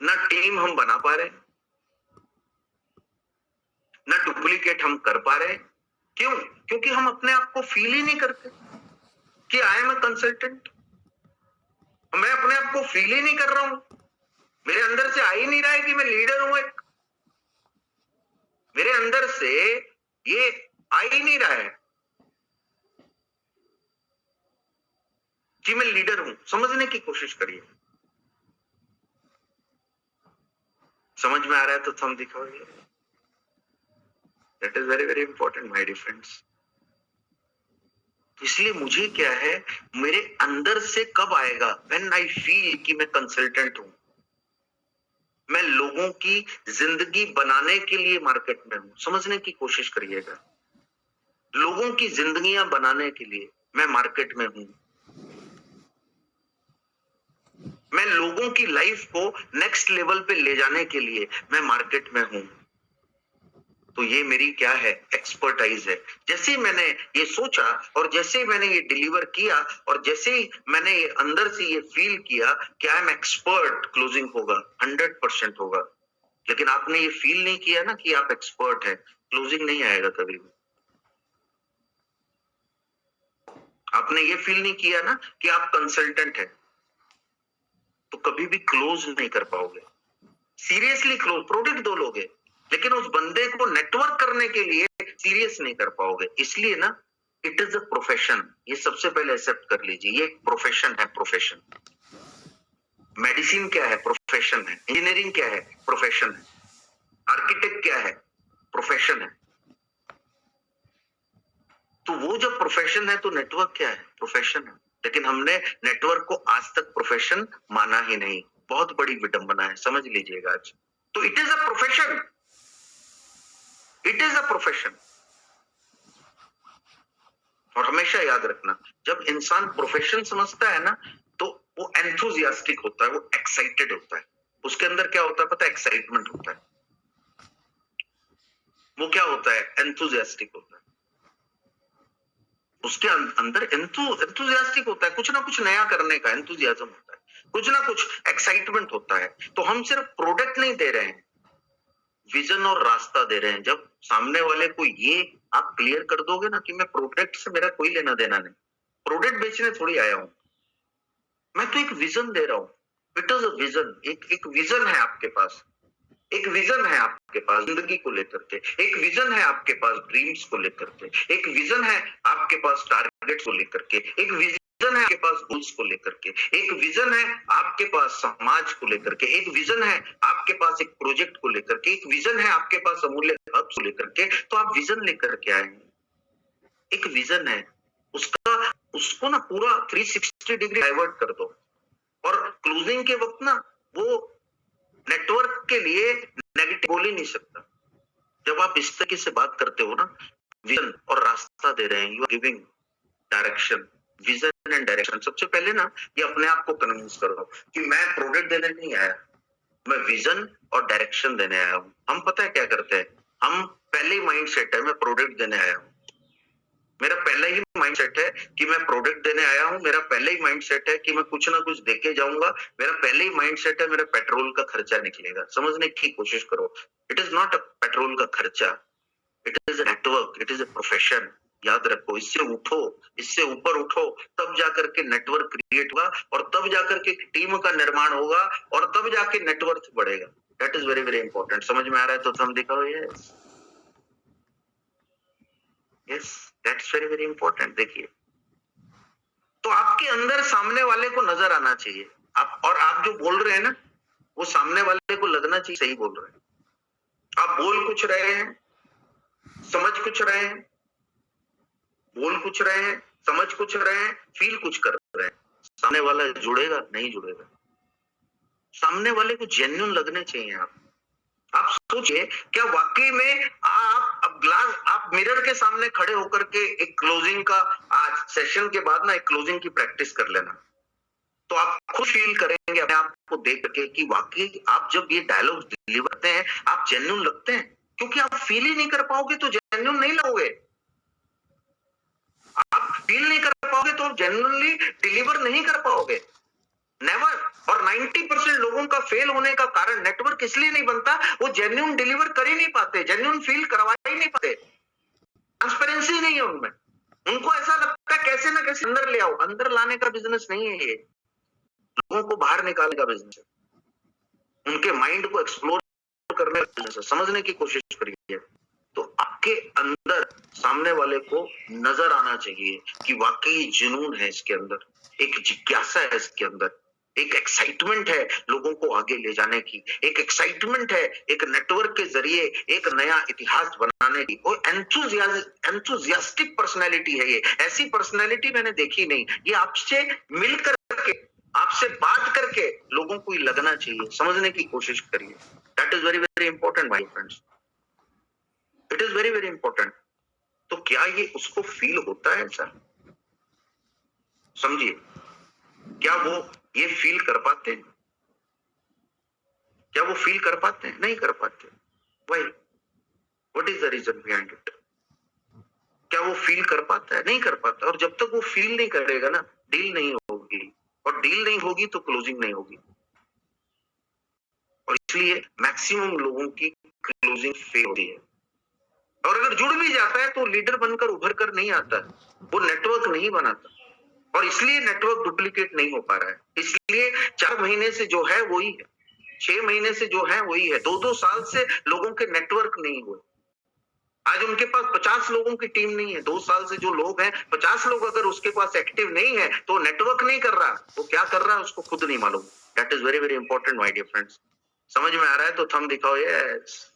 Speaker 2: ना टीम हम बना पा रहे, ना डुप्लीकेट हम कर पा रहे। क्यों? क्योंकि हम अपने आप को फील ही नहीं करते कि आई एम अ कंसल्टेंट। मैं अपने आप को फील ही नहीं कर रहा हूं। मेरे अंदर से आ ही नहीं रहा है कि मैं लीडर हूं एक। मेरे अंदर से ये आ ही नहीं रहा है कि मैं लीडर हूं। समझने की कोशिश करिए। समझ में आ रहा है तो थंब दिखाओ। That is very very important my dear friends. इसलिए मुझे क्या है, मेरे अंदर से कब आएगा? व्हेन आई फील कि मैं कंसल्टेंट हूं। मैं लोगों की जिंदगी बनाने के लिए मार्केट में हूं। समझने की कोशिश करिएगा। लोगों की जिंदगियां बनाने के लिए मैं मार्केट में हूं। मैं लोगों की लाइफ को नेक्स्ट लेवल पे ले जाने के लिए मैं मार्केट में हूं। तो ये मेरी क्या है? एक्सपर्टाइज है। जैसे ही मैंने ये सोचा और जैसे ही मैंने ये डिलीवर किया और जैसे ही मैंने ये अंदर से ये फील किया कि आई एम एक्सपर्ट, क्लोजिंग होगा, 100% होगा। लेकिन आपने ये फील नहीं किया ना कि आप एक्सपर्ट हैं, क्लोजिंग नहीं आएगा कभी भी। आपने ये फील नहीं किया ना कि आप कंसल्टेंट हैं, तो कभी भी क्लोज नहीं कर पाओगे। सीरियसली क्लोज प्रोडक्ट दो लोगे, लेकिन उस बंदे को नेटवर्क करने के लिए सीरियस नहीं कर पाओगे। इसलिए ना, इट इज अ प्रोफेशन। ये सबसे पहले एक्सेप्ट कर लीजिए, ये एक प्रोफेशन है। प्रोफेशन। मेडिसिन क्या है? प्रोफेशन है। इंजीनियरिंग क्या है? प्रोफेशन है। आर्किटेक्ट क्या है? प्रोफेशन है। तो वो जब प्रोफेशन है तो नेटवर्क क्या है? प्रोफेशन है। लेकिन हमने नेटवर्क को आज तक प्रोफेशन माना ही नहीं। बहुत बड़ी विडंबना है, समझ लीजिएगा आज। तो it is a profession. It is a profession. और हमेशा याद रखना, जब इंसान प्रोफेशन समझता है ना, तो वो एंथुजियास्टिक होता है, वो एक्साइटेड होता है। उसके अंदर क्या होता है पता है? एक्साइटमेंट होता है। वो क्या होता है? एंथुजियास्टिक होता है। उसके अंदर एंथुजियास्टिक होता है, कुछ ना कुछ नया करने का एंथुजियाज्म होता है, कुछ ना कुछ एक्साइटमेंट होता है। तो हम सिर्फ प्रोडक्ट नहीं दे रहे हैं, विजन और रास्ता दे रहे हैं। जब सामने वाले को ये आप क्लियर कर दोगे ना कि मैं प्रोडक्ट से मेरा कोई लेना देना नहीं, प्रोडक्ट बेचने थोड़ी आया हूं, मैं तो एक विजन दे रहा हूं। It is a vision. एक विजन है आपके पास। एक विजन है आपके पास जिंदगी को लेकर के। एक विजन है आपके पास ड्रीम्स को लेकर के। एक विजन है आपके पास टारगेट्स को लेकर के। एक विजन है आपके पास गोल्स को लेकर के। एक विजन है आपके पास समाज को लेकर के। एक विजन है आपके पास एक प्रोजेक्ट को लेकर के। एक विजन है आपके पास अमूल्य हब को लेकर के। तो आप विजन लेकर के आए। एक विजन है, उसको ना पूरा 360 डिग्री डाइवर्ट कर दो। और क्लोजिंग के वक्त ना, वो नेटवर्क के लिए नेगेटिव बोल ही नहीं सकता। जब आप इस तरीके से बात करते हो ना, विजन और रास्ता दे रहे हैं, you are giving direction, vision and direction. सबसे पहले ना ये अपने आप को कन्विंस करो कि मैं प्रोडक्ट देने नहीं आया, मैं विजन और डायरेक्शन देने आया हूँ। हम पता है क्या करते हैं, हम पहले ही माइंड सेट है मैं प्रोडक्ट देने आया हूँ, मेरा पहला ही माइंड सेट है कि मैं प्रोडक्ट देने आया हूँ, मेरा पहले ही माइंड सेट है कि मैं कुछ ना कुछ देके जाऊंगा, मेरा पहले ही माइंड सेट है मेरा पेट्रोल का खर्चा निकलेगा। समझने की कोशिश करो, it is not a petrol का खर्चा, it is a network, it is a profession. याद रखो, इससे उठो, इससे ऊपर उठो, तब जाकर के नेटवर्क क्रिएट होगा और तब जाकर के टीम का निर्माण होगा और तब जाके नेटवर्क बढ़ेगा। That is very very important. समझ में आ रहा है तो हम दिखाओ। Yes yes, that's very very important. देखिए, तो आपके अंदर सामने वाले को नजर आना चाहिए, आप और आप जो बोल रहे हैं ना, वो सामने वाले को लगना चाहिए सही बोल रहे हैं। आप बोल कुछ रहे हैं, समझ कुछ रहे हैं, बोल कुछ रहे हैं, समझ कुछ रहे हैं, फील कुछ कर रहे हैं, सामने वाला जुड़ेगा नहीं जुड़ेगा? सामने वाले को जेन्युइन लगने चाहिए। आप सोचिए, क्या वाकई में आप मिरर के सामने खड़े होकर के एक क्लोजिंग का, आज सेशन के बाद ना एक क्लोजिंग की प्रैक्टिस कर लेना, तो आप खुद फील करेंगे अपने आप को देख के कि वाकई आप जब ये डायलॉग डिलीवर करते हैं आप जेन्युइन लगते हैं। क्योंकि आप फील ही नहीं कर पाओगे तो जेन्युइन नहीं लगोगे। आप फील नहीं कर पाओगे तो जेन्युइनली डिलीवर नहीं कर पाओगे, नेवर। और 90% लोगों का फेल होने का कारण नेटवर्क इसलिए नहीं बनता, वो जेन्युइन डिलीवर कर ही नहीं पाते, जेन्युइन फील करवा ही नहीं पाते, ट्रांसपेरेंसी नहीं है उनमें। उनको ऐसा लगता है कैसे ना कैसे अंदर ले आओ। अंदर लाने का बिजनेस नहीं है ये, लोगों को बाहर निकालने का बिजनेस है, उनके माइंड को एक्सप्लोर करने का बिजनेस है। समझने की कोशिश करिए। तो आपके अंदर सामने वाले को नजर आना चाहिए कि वाकई जुनून है इसके अंदर, एक जिज्ञासा है इसके अंदर, एक एक्साइटमेंट है लोगों को आगे ले जाने की, एक एक्साइटमेंट है एक नेटवर्क के जरिए एक नया इतिहास बनाने की। और एंथुसियास्टिक पर्सनैलिटी है ये, ऐसी पर्सनैलिटी मैंने देखी नहीं। ये आपसे मिल करके, आपसे बात करके लोगों को ही लगना चाहिए। समझने की कोशिश करिए। That is very very important my friends, it is very very important. तो क्या ये उसको फील होता है ऐसा? समझिए, क्या वो ये फील कर पाते हैं? क्या वो फील कर पाते हैं? नहीं कर पाते। Why? What is the reason behind it? क्या वो फील कर पाता है? नहीं कर पाता। और जब तक वो फील नहीं करेगा ना, डील नहीं होगी, और डील नहीं होगी तो क्लोजिंग नहीं होगी। और इसलिए मैक्सिमम लोगों की क्लोजिंग फेल होती है। और अगर जुड़ भी जाता है तो लीडर बनकर उभर कर नहीं आता, वो नेटवर्क नहीं बनाता, और इसलिए नेटवर्क डुप्लीकेट नहीं हो पा रहा है। इसलिए 4 महीने से जो है वही है, 6 महीने से जो है वही है, 2-2 साल से लोगों के नेटवर्क नहीं हुए। आज उनके पास 50 लोगों की टीम नहीं है। 2 साल से जो लोग हैं, 50 लोग अगर उसके पास एक्टिव नहीं है तो नेटवर्क नहीं कर रहा, वो क्या कर रहा है उसको खुद नहीं मालूम। That is very very important my dear friends. समझ में आ रहा है तो थंब दिखाओ। यस,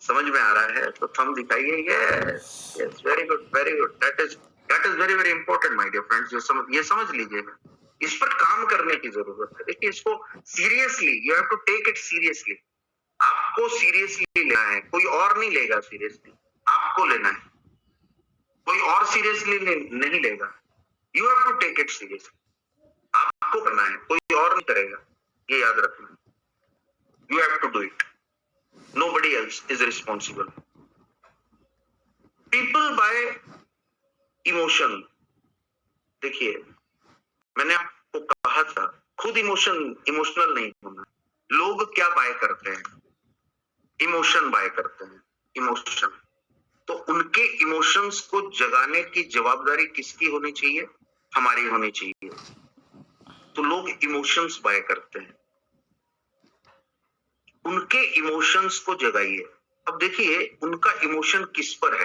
Speaker 2: समझ में आ रहा है तो थंब दिखाइए। Yes yes, very good very good. That is very very important my dear friends. ये समझ लीजिए, इस पर काम करने की जरूरत है। देखिए, इसको seriously, you have to take it seriously. आपको सीरियसली लेना है, कोई और नहीं लेगा सीरियसली, आपको लेना है, कोई और सीरियसली नहीं लेगा। You have to take it seriously, आपको करना है, कोई और नहीं करेगा, ये याद रखना। You have to do it, nobody else is responsible. People buy emotion. देखिए, मैंने आपको कहा था खुद इमोशनल नहीं होना। लोग क्या बाय करते हैं? इमोशन बाय करते हैं, इमोशन। तो उनके इमोशंस को जगाने की जवाबदारी किसकी होनी चाहिए? हमारी होनी चाहिए। तो लोग इमोशंस बाय करते हैं, उनके इमोशंस को जगाइए। अब देखिए, उनका इमोशन किस पर है।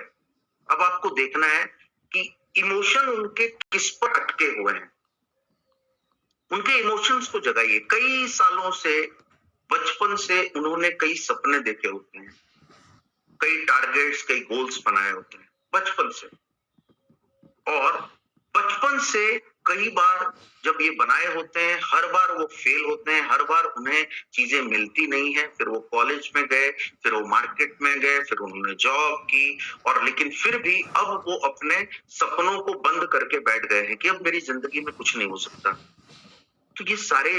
Speaker 2: अब आपको देखना है कि इमोशन उनके किस पर अटके हुए हैं। उनके इमोशंस को जगाइए। कई सालों से, बचपन से उन्होंने कई सपने देखे होते हैं, कई टारगेट्स, कई गोल्स बनाए होते हैं बचपन से। और बचपन से कई बार जब ये बनाए होते हैं, हर बार वो फेल होते हैं, हर बार उन्हें चीजें मिलती नहीं है। फिर वो कॉलेज में गए, फिर वो मार्केट में गए, फिर उन्होंने जॉब की, और लेकिन फिर भी अब वो अपने सपनों को बंद करके बैठ गए हैं कि अब मेरी जिंदगी में कुछ नहीं हो सकता। तो ये सारे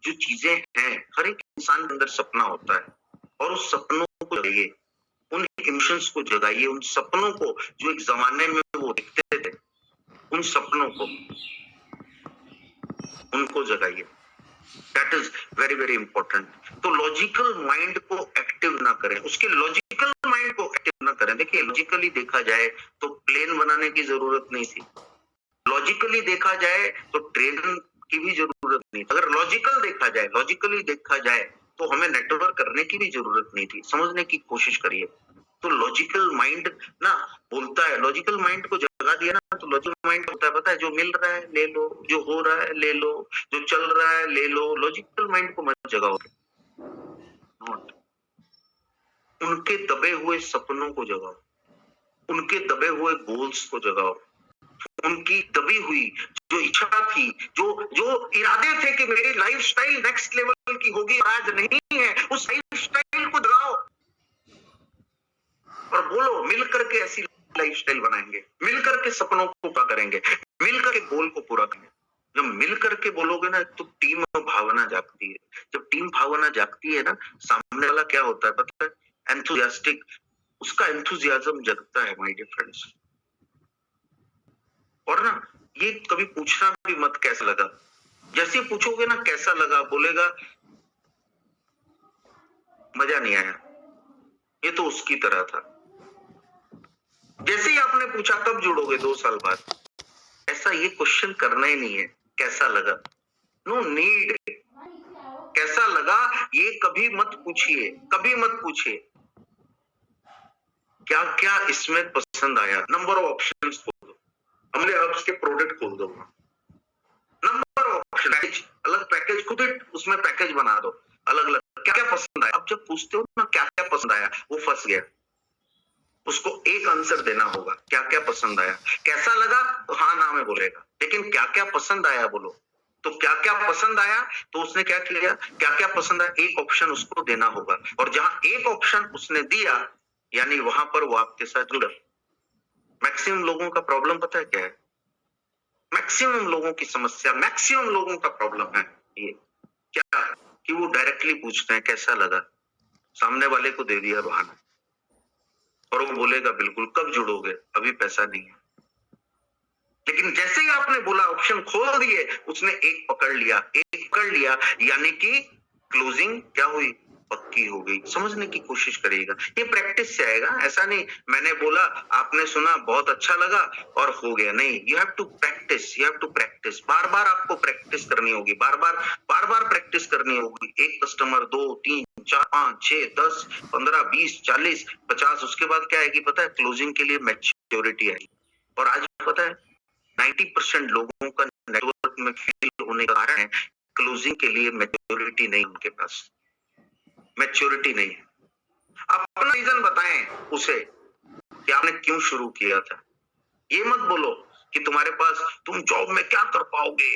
Speaker 2: जो चीजें हैं, हर एक इंसान के अंदर सपना होता है, और उस सपनों को जगाइए, उन इमोशंस को जगाइए, उन सपनों को जो एक जमाने में वो देखते थे, उन सपनों को, उनको जगाइए। That is very very important. तो लॉजिकल माइंड को एक्टिव ना करें, उसके लॉजिकल माइंड को एक्टिव ना करें। देखिए, लॉजिकली देखा जाए तो प्लेन बनाने की जरूरत नहीं थी, लॉजिकली देखा जाए तो ट्रेन की भी जरूरत नहीं। अगर लॉजिकली देखा जाए तो हमें नेटवर्क करने की भी जरूरत नहीं थी। समझने की कोशिश करिए। तो लॉजिकल माइंड ना बोलता है, लॉजिकल माइंड को जगा दिया ना, तो लॉजिकल माइंड होता है, पता है, जो मिल रहा है ले लो, जो हो रहा है ले लो, जो चल रहा है ले लो। लॉजिकल माइंड को मत जगाओ, नॉट। उनके दबे हुए सपनों को जगाओ, उनके दबे हुए गोल्स को जगाओ, उनकी दबी हुई जो इच्छा थी, जो जो इरादे थे कि मेरी लाइफस्टाइल नेक्स्ट लेवल की होगी, आज नहीं है, उस लाइफस्टाइल को जगाओ और बोलो, मिल करके ऐसी लाइफस्टाइल बनाएंगे, मिल करके सपनों को पूरा करेंगे, मिल करके गोल को पूरा करेंगे। जब मिल करके बोलोगे ना, तो टीम भावना जागती है। जब टीम भावना जागती है ना, सामने वाला क्या होता है पता है, एंथुसियास्टिक, उसका एंथुसियाज्म जगता है, माय डियर फ्रेंड्स। और ना, ये कभी पूछना भी मत कैसा लगा। जैसे पूछोगे ना कैसा लगा, बोलेगा मजा नहीं आया, ये तो उसकी तरह था। जैसे ही आपने पूछा कब जुड़ोगे 2 साल बाद, ऐसा ये क्वेश्चन करना ही नहीं है, कैसा लगा, नो नीड। कैसा लगा ये कभी मत पूछिए, कभी मत पूछिए। क्या क्या इसमें पसंद आया, नंबर ऑफ ऑप्शंस खोल दो, हमने हर्ब्स के प्रोडक्ट खोल दो, नंबर ऑफ ऑप्शन, अलग पैकेज, खुद ही उसमें पैकेज बना दो अलग अलग, क्या क्या पसंद आया। अब जब पूछते हो ना क्या क्या पसंद आया, वो फंस गया, उसको एक आंसर देना होगा, क्या क्या पसंद आया। कैसा लगा तो हाँ ना में बोलेगा, लेकिन क्या क्या पसंद आया बोलो। तो क्या क्या पसंद आया, तो उसने क्या किया, क्या क्या पसंद आया, एक ऑप्शन उसको देना होगा, और जहां एक ऑप्शन उसने दिया, यानी वहां पर वो आपके साथ जुड़ा। मैक्सिमम लोगों का प्रॉब्लम पता है क्या है, मैक्सिमम लोगों की समस्या, मैक्सिमम लोगों का प्रॉब्लम है ये क्या, कि वो डायरेक्टली पूछते हैं कैसा लगा, सामने वाले को दे दिया बहाना, और वो बोलेगा बिल्कुल, कब जुड़ोगे, अभी पैसा नहीं है। लेकिन जैसे ही आपने बोला, ऑप्शन खोल दिए, उसने एक पकड़ लिया, यानी कि क्लोजिंग क्या हुई, पक्की हो गई। समझने की कोशिश करिएगा, ये प्रैक्टिस से आएगा। ऐसा नहीं मैंने बोला, आपने सुना, बहुत अच्छा लगा और हो गया, नहीं। You have to practise, you have to practise. बार बार आपको प्रैक्टिस करनी होगी, बार बार प्रैक्टिस करनी होगी। एक कस्टमर, 2, 3, 4, 5, 6, 10, 15, 20, 40, 50, उसके बाद क्या आएगी पता है, क्लोजिंग के लिए मैच्योरिटी आएगी। और आज पता है 90% लोगों का नेटवर्क में फेल होने का कारण है, क्लोजिंग के लिए मैच्योरिटी नहीं, उनके पास मैच्योरिटी नहीं है। आप अपना रीजन बताएं उसे कि आपने क्यों शुरू किया था। ये मत बोलो कि तुम्हारे पास, तुम जॉब में क्या कर पाओगे,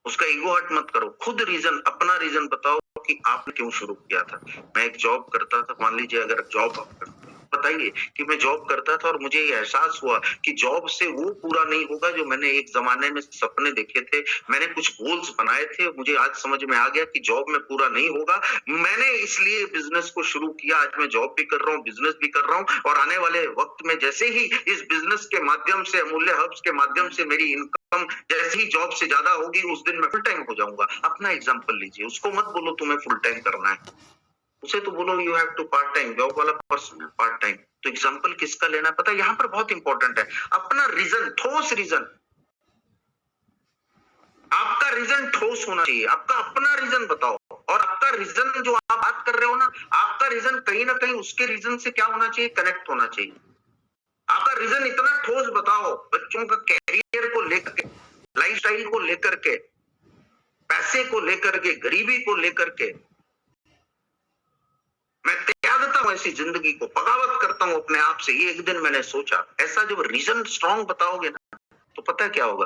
Speaker 2: उसका ईगो हर्ट मत करो। खुद रीजन, अपना रीजन बताओ कि आपने क्यों शुरू किया था। मैं एक जॉब करता था, मान लीजिए अगर जॉब आप करते, बताइए कि मैं जॉब करता था और मुझे ये एहसास हुआ कि जॉब से वो पूरा नहीं होगा जो मैंने एक जमाने में सपने देखे थे, मैंने कुछ गोल्स बनाए थे, मुझे आज समझ में आ गया कि जॉब में पूरा नहीं होगा। मैंने इसलिए बिजनेस को शुरू किया। आज मैं जॉब भी कर रहा हूँ, बिजनेस भी कर रहा हूँ, और आने वाले वक्त में जैसे ही इस बिजनेस के माध्यम से, अमूल्य हर्ब्स के माध्यम से मेरी इनकम जैसे ही जॉब से ज्यादा होगी, उस दिन मैं फुल टाइम हो जाऊंगा। अपना एग्जांपल लीजिए, उसको मत बोलो तुम्हें फुल टाइम करना है, उसे तो बोलो you have to part time. Job वाला पर्सन है पार्ट टाइम। तो एग्जांपल किसका लेना है पता है, यहाँ पर बहुत इंपॉर्टेंट है, अपना रीजन, ठोस रीजन। आपका रीजन ठोस होना चाहिए, आपका अपना रीजन बताओ। और आपका रीजन जो आप बात कर रहे हो ना, आपका रीजन कहीं ना कहीं उसके रीजन से क्या होना चाहिए, कनेक्ट होना चाहिए। आपका रीजन इतना ठोस बताओ, बच्चों का कैरियर को लेकर के, लाइफस्टाइल को लेकर के, पैसे को लेकर के, गरीबी को लेकर के। मैं त्याग देता हूं ऐसी जिंदगी को, बगावत करता हूं अपने आप से, ये एक दिन मैंने सोचा। ऐसा जब रीजन स्ट्रॉन्ग बताओगे ना, तो पता है क्या होगा,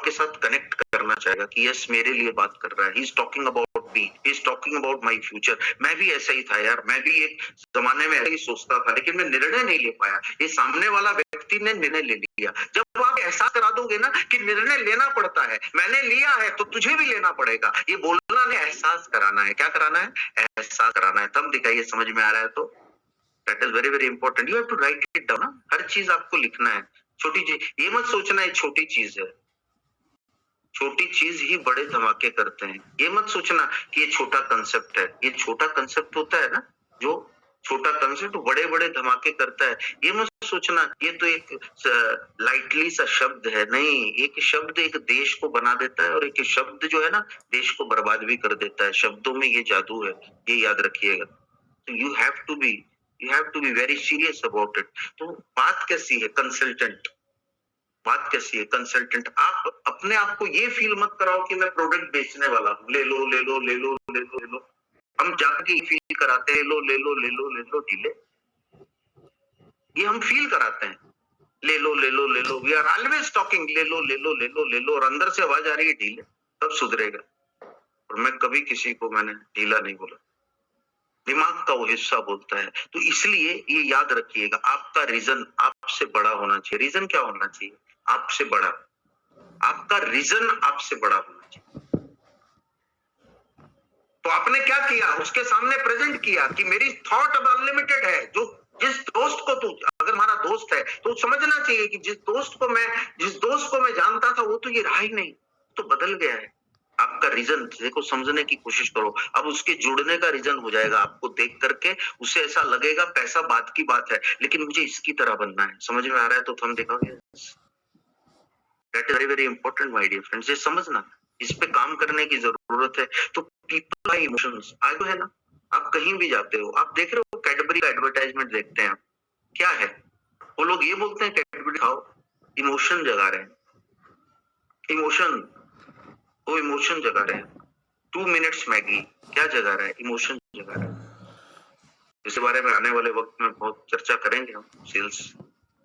Speaker 2: आपके साथ कनेक्ट करना चाहेगा कि यस मेरे लिए बात कर रहा है, he is talking about me, he is talking about my future. मैं भी ऐसा ही था यार, मैं भी एक जमाने में ऐसा ही सोचता था, लेकिन मैं निर्णय नहीं ले पाया। ये सामने वाला व्यक्ति ने निर्णय ले लिया। जब आप एहसास करा दोगे ना कि निर्णय लेना पड़ता है, मैंने लिया है तो तुझे भी लेना पड़ेगा, ये बोलना नहीं, एहसास कराना है। क्या कराना है? एहसास कराना है। तब दिखाइए समझ में आ रहा है तो that is very very important. You have to write it down. हर चीज आपको लिखना है। छोटी चीज ये मत सोचना है छोटी चीज है, छोटी चीज ही बड़े धमाके करते हैं। ये मत सोचना कि ये छोटा कंसेप्ट है, ये छोटा कंसेप्ट होता है ना, जो छोटा कंसेप्ट बड़े बड़े धमाके करता है। ये मत सोचना ये तो एक लाइटली सा शब्द है। नहीं, एक शब्द एक देश को बना देता है और एक शब्द जो है ना देश को बर्बाद भी कर देता है। शब्दों में ये जादू है, ये याद रखिएगा। तो you have to be very serious about it. तो बात कैसी है कंसल्टेंट, बात कैसी है कंसल्टेंट। आप अपने आप को ये फील मत कराओ कि मैं प्रोडक्ट बेचने वाला हूँ, ले लो ले लो ले लो ले लो ले लो। हम जाके फील कराते हैं ले लो ले लो ले लो ले लो ढीले, ये हम फील कराते हैं ले लो ले लो ले लो। वी आर ऑलवेज टॉकिंग ले लो ले लो ले लो ले लो, और अंदर से आवाज आ रही है ढीले, तब सुधरेगा। और मैं कभी किसी को मैंने ढीला नहीं बोला, दिमाग का वो हिस्सा बोलता है। तो इसलिए ये याद रखिएगा, आपका रीजन आपसे बड़ा होना चाहिए। रीजन क्या होना चाहिए? आपसे बड़ा। आपका रीजन आपसे बड़ा होना चाहिए। तो आपने क्या किया? उसके सामने प्रेजेंट किया कि मेरी थॉट अब अनलिमिटेड है। जो जिस दोस्त को तू, अगर हमारा दोस्त है तो समझना चाहिए कि जिस दोस्त को मैं जानता था वो तो ये रहा ही नहीं, तो बदल गया है। आपका रीजन देखो, समझने की कोशिश करो। अब उसके जुड़ने का रीजन हो जाएगा आपको देख करके। उसे ऐसा लगेगा पैसा बात की बात है, लेकिन मुझे इसकी तरह बनना है। समझ में आ रहा है तो हम दिखाओगे। That is very very important my dear friends. ये समझना, इस पे काम करने की जरूरत है। तो पीपल का इमोशंस आज जो है ना, आप कहीं भी जाते हो, आप देख रहे हो कैडबरी का एडवर्टाइजमेंट देखते हैं, क्या है वो लोग ये बोलते हैं कैडबरी खाओ, इमोशन जगा रहे हैं। इमोशन, वो इमोशन जगा रहे हैं। 2 मिनट्स मैगी क्या जगा रहा है? इमोशन जगा रहा है। इस बारे में आने वाले वक्त में बहुत चर्चा करेंगे हम, सेल्स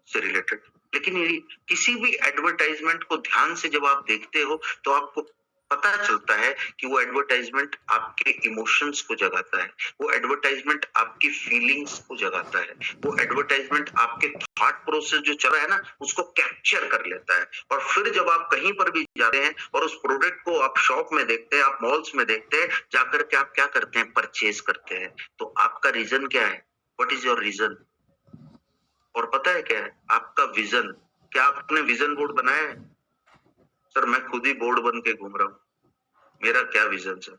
Speaker 2: से रिलेटेड। लेकिन ये किसी भी एडवर्टाइजमेंट को ध्यान से जब आप देखते हो तो आपको पता चलता है कि वो एडवर्टाइजमेंट आपके इमोशंस को जगाता है, वो एडवर्टाइजमेंट आपकी फीलिंग्स को जगाता है, वो एडवर्टाइजमेंट आपके थॉट प्रोसेस जो चल रहा है ना उसको कैप्चर कर लेता है। और फिर जब आप कहीं पर भी जाते हैं और उस प्रोडक्ट को आप शॉप में देखते हैं, आप मॉल्स में देखते हैं, जाकर के आप क्या करते हैं? परचेज करते हैं। तो आपका रीजन क्या है? What is your reason? और पता है क्या है? आपका विजन। क्या आपने विजन बोर्ड बनाया है? सर मैं खुद ही बोर्ड बन के घूम रहा हूँ, मेरा क्या विजन सर?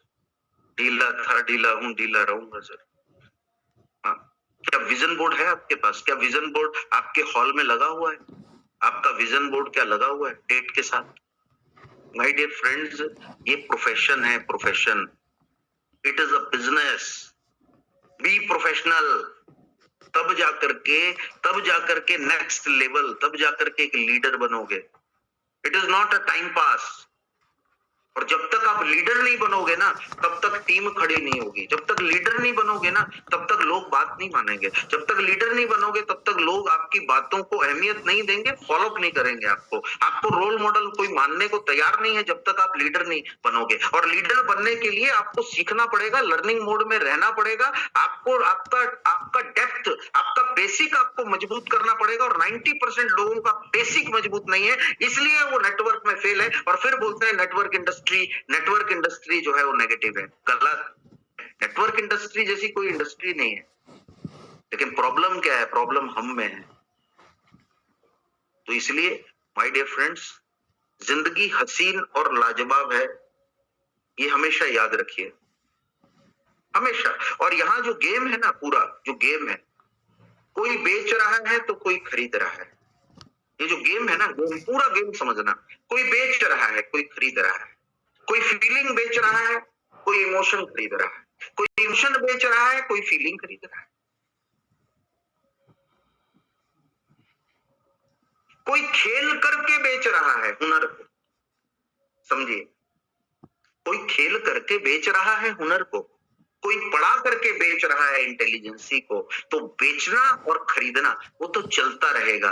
Speaker 2: ढीला था, ढीला हूँ, ढीला रहूंगा सर। हाँ, क्या विजन बोर्ड है आपके पास? क्या विजन बोर्ड आपके हॉल में लगा हुआ है? आपका विजन बोर्ड क्या लगा हुआ है डेट के साथ? माय डियर फ्रेंड्स, ये प्रोफेशन है, profession. It is a business. Be professional. तब जाकर के नेक्स्ट लेवल, तब जाकर के एक लीडर बनोगे। It is not a time pass. और जब तक आप लीडर नहीं बनोगे ना तब तक टीम खड़ी नहीं होगी। जब तक लीडर नहीं बनोगे ना तब तक लोग बात नहीं मानेंगे। जब तक लीडर नहीं बनोगे तब तक लोग आपकी बातों को अहमियत नहीं देंगे, फॉलो नहीं करेंगे आपको रोल मॉडल कोई मानने को तैयार नहीं है जब तक आप लीडर नहीं बनोगे। और लीडर बनने के लिए आपको सीखना पड़ेगा, लर्निंग मोड में रहना पड़ेगा। आपको आपका डेप्थ, आपका बेसिक आपको मजबूत करना पड़ेगा। और 90% लोगों का बेसिक मजबूत नहीं है, इसलिए वो नेटवर्क में फेल है। और फिर बोलते हैं नेटवर्क इंडस्ट्री जो है वो नेगेटिव है। गलत। नेटवर्क इंडस्ट्री जैसी कोई इंडस्ट्री नहीं है। लेकिन प्रॉब्लम क्या है? प्रॉब्लम हम में है। तो इसलिए माय डियर फ्रेंड्स, जिंदगी हसीन और लाजवाब है, ये हमेशा याद रखिए, हमेशा। और यहाँ जो गेम है ना, पूरा जो गेम है, कोई बेच रहा है तो कोई खरीद रहा है। ये जो गेम है ना, गेम, पूरा गेम समझना। कोई बेच रहा है, कोई खरीद रहा है। कोई फीलिंग बेच रहा है, कोई इमोशन खरीद रहा है। कोई इमोशन बेच रहा है, कोई फीलिंग खरीद रहा है। कोई खेल करके बेच रहा है हुनर को, समझिए। कोई खेल करके बेच रहा है हुनर को, कोई पढ़ा करके बेच रहा है इंटेलिजेंसी को। तो बेचना और खरीदना वो तो चलता रहेगा।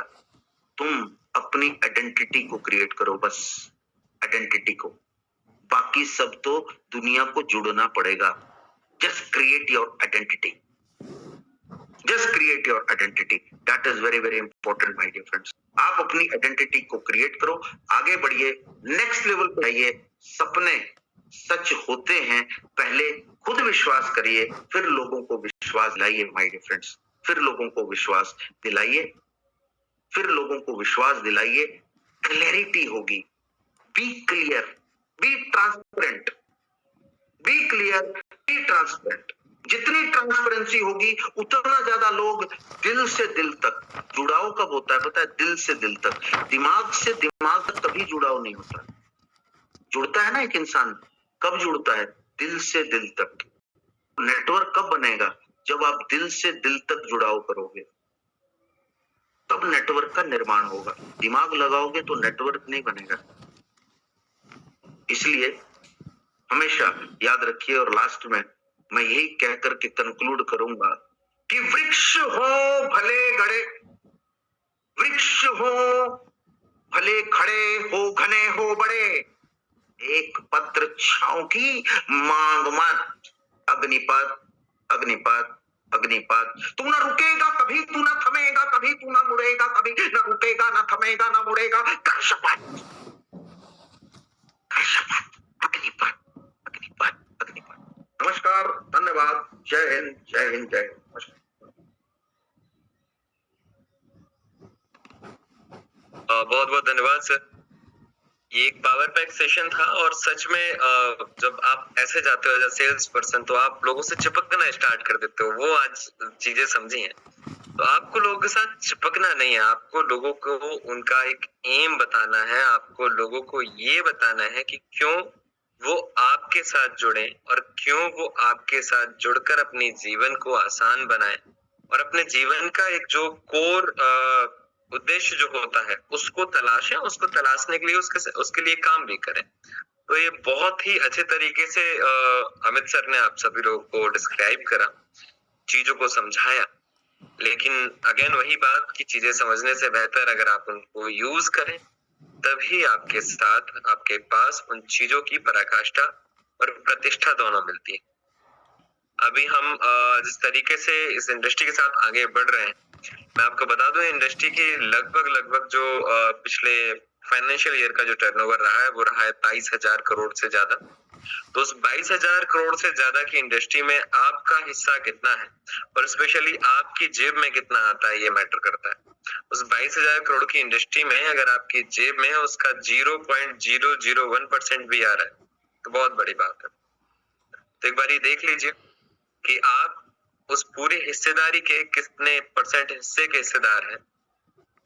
Speaker 2: तुम अपनी आइडेंटिटी को क्रिएट करो, बस आइडेंटिटी को, बाकी सब तो दुनिया को जुड़ना पड़ेगा। Just create your identity, just create your identity, that is very very important my dear friends. आप अपनी आइडेंटिटी को क्रिएट करो, आगे बढ़िए, नेक्स्ट लेवल पे आइए। सपने सच होते हैं, पहले खुद विश्वास करिए, फिर लोगों को विश्वास दिलाइए माय डियर फ्रेंड्स, फिर लोगों को विश्वास दिलाइए, फिर लोगों को विश्वास दिलाइए। क्लैरिटी होगी, be clear, be transparent, be clear, be transparent. जितनी ट्रांसपेरेंसी होगी उतना ज्यादा लोग दिल से दिल तक जुड़ाव कब होता है पता है? दिल से दिल तक, दिमाग से दिमाग तक कभी जुड़ाव नहीं होता। जुड़ता है ना एक इंसान, कब जुड़ता है? दिल से दिल तक। नेटवर्क कब बनेगा? जब आप दिल से दिल तक जुड़ाव करोगे, तब नेटवर्क का निर्माण होगा। दिमाग लगाओगे तो नेटवर्क नहीं बनेगा। इसलिए हमेशा याद रखिए, और लास्ट में मैं यही कहकर के कंक्लूड करूंगा कि वृक्ष हो भले गड़े, वृक्ष हो भले खड़े हो, घने हो बड़े, एक पत्र छांव की मांग मत। अग्निपथ, अग्निपथ, अग्निपथ। तू ना रुकेगा कभी, तू ना थमेगा कभी, तू ना मुड़ेगा कभी, ना रुकेगा ना थमेगा ना मुड़ेगा। कर शपथ, कर शपथ। अग्निपथ, अग्निपथ, अग्निपथ। नमस्कार, धन्यवाद, जय हिंद, जय हिंद, जय हिंद।
Speaker 1: बहुत बहुत धन्यवाद सर। ये एक पावर पैक सेशन था, और सच में जब आप ऐसे जाते हो एज अ सेल्स पर्सन, तो आप लोगों से चिपकना स्टार्ट कर देते हो। वो आज चीजें समझी हैं। तो आपको लोगों के साथ चिपकना नहीं है, आपको लोगों को उनका एक एम बताना है। आपको लोगों को ये बताना है कि क्यों वो आपके साथ जुड़े, और क्यों वो आपके साथ जुड़कर अपने जीवन को आसान बनाए, और अपने जीवन का एक जो कोर उद्देश्य जो होता है उसको तलाशें, उसको तलाशने के लिए उसके लिए काम भी करें। तो ये बहुत ही अच्छे तरीके से अमित सर ने आप सभी लोगों को डिस्क्राइब करा, चीजों को समझाया। लेकिन अगेन वही बात कि चीजें समझने से बेहतर अगर आप उनको यूज करें, तभी आपके साथ, आपके पास उन चीजों की पराकाष्ठा और प्रतिष्ठा दोनों मिलती है। अभी हम जिस तरीके से इस इंडस्ट्री के साथ आगे बढ़ रहे हैं, मैं आपको बता दूं, इंडस्ट्री की लगभग जो पिछले फाइनेंशियल ईयर का जो टर्नओवर रहा है वो रहा है 22,000 करोड़ से ज्यादा। तो उस 22,000 करोड़ से ज्यादा की इंडस्ट्री में आपका हिस्सा कितना है, और स्पेशली आपकी जेब में कितना आता है, ये मैटर करता है। उस 22,000 करोड़ की इंडस्ट्री में अगर आपकी जेब में उसका 0.001% भी आ रहा है तो बहुत बड़ी बात है। तो एक बार ये देख लीजिए कि आप उस पूरी हिस्सेदारी के कितने परसेंट हिस्से के हिस्सेदार हैं,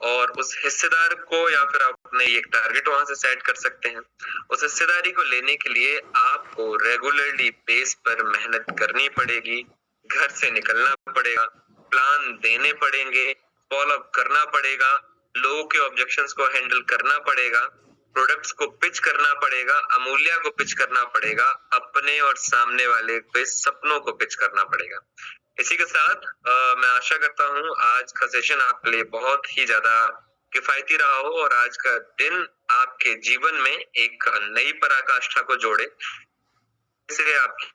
Speaker 1: और उस हिस्सेदार को, या फिर आप अपने एक टारगेट वहां से सेट कर सकते हैं। उस हिस्सेदारी को लेने के लिए आपको रेगुलरली बेस पर मेहनत करनी पड़ेगी, घर से निकलना पड़ेगा, प्लान देने पड़ेंगे, फॉलो अप करना पड़ेगा, लोगों के ऑब्जेक्शंस को हैंडल करना पड़ेगा, प्रोडक्ट्स को पिच करना पड़ेगा, अमूल्य को पिच करना पड़ेगा, अपने और सामने वाले के सपनों को पिच करना पड़ेगा। इसी के साथ मैं आशा करता हूँ आज का सेशन आपके लिए बहुत ही ज्यादा किफायती रहा हो, और आज का दिन आपके जीवन में एक नई पराकाष्ठा को जोड़े, इसलिए आपकी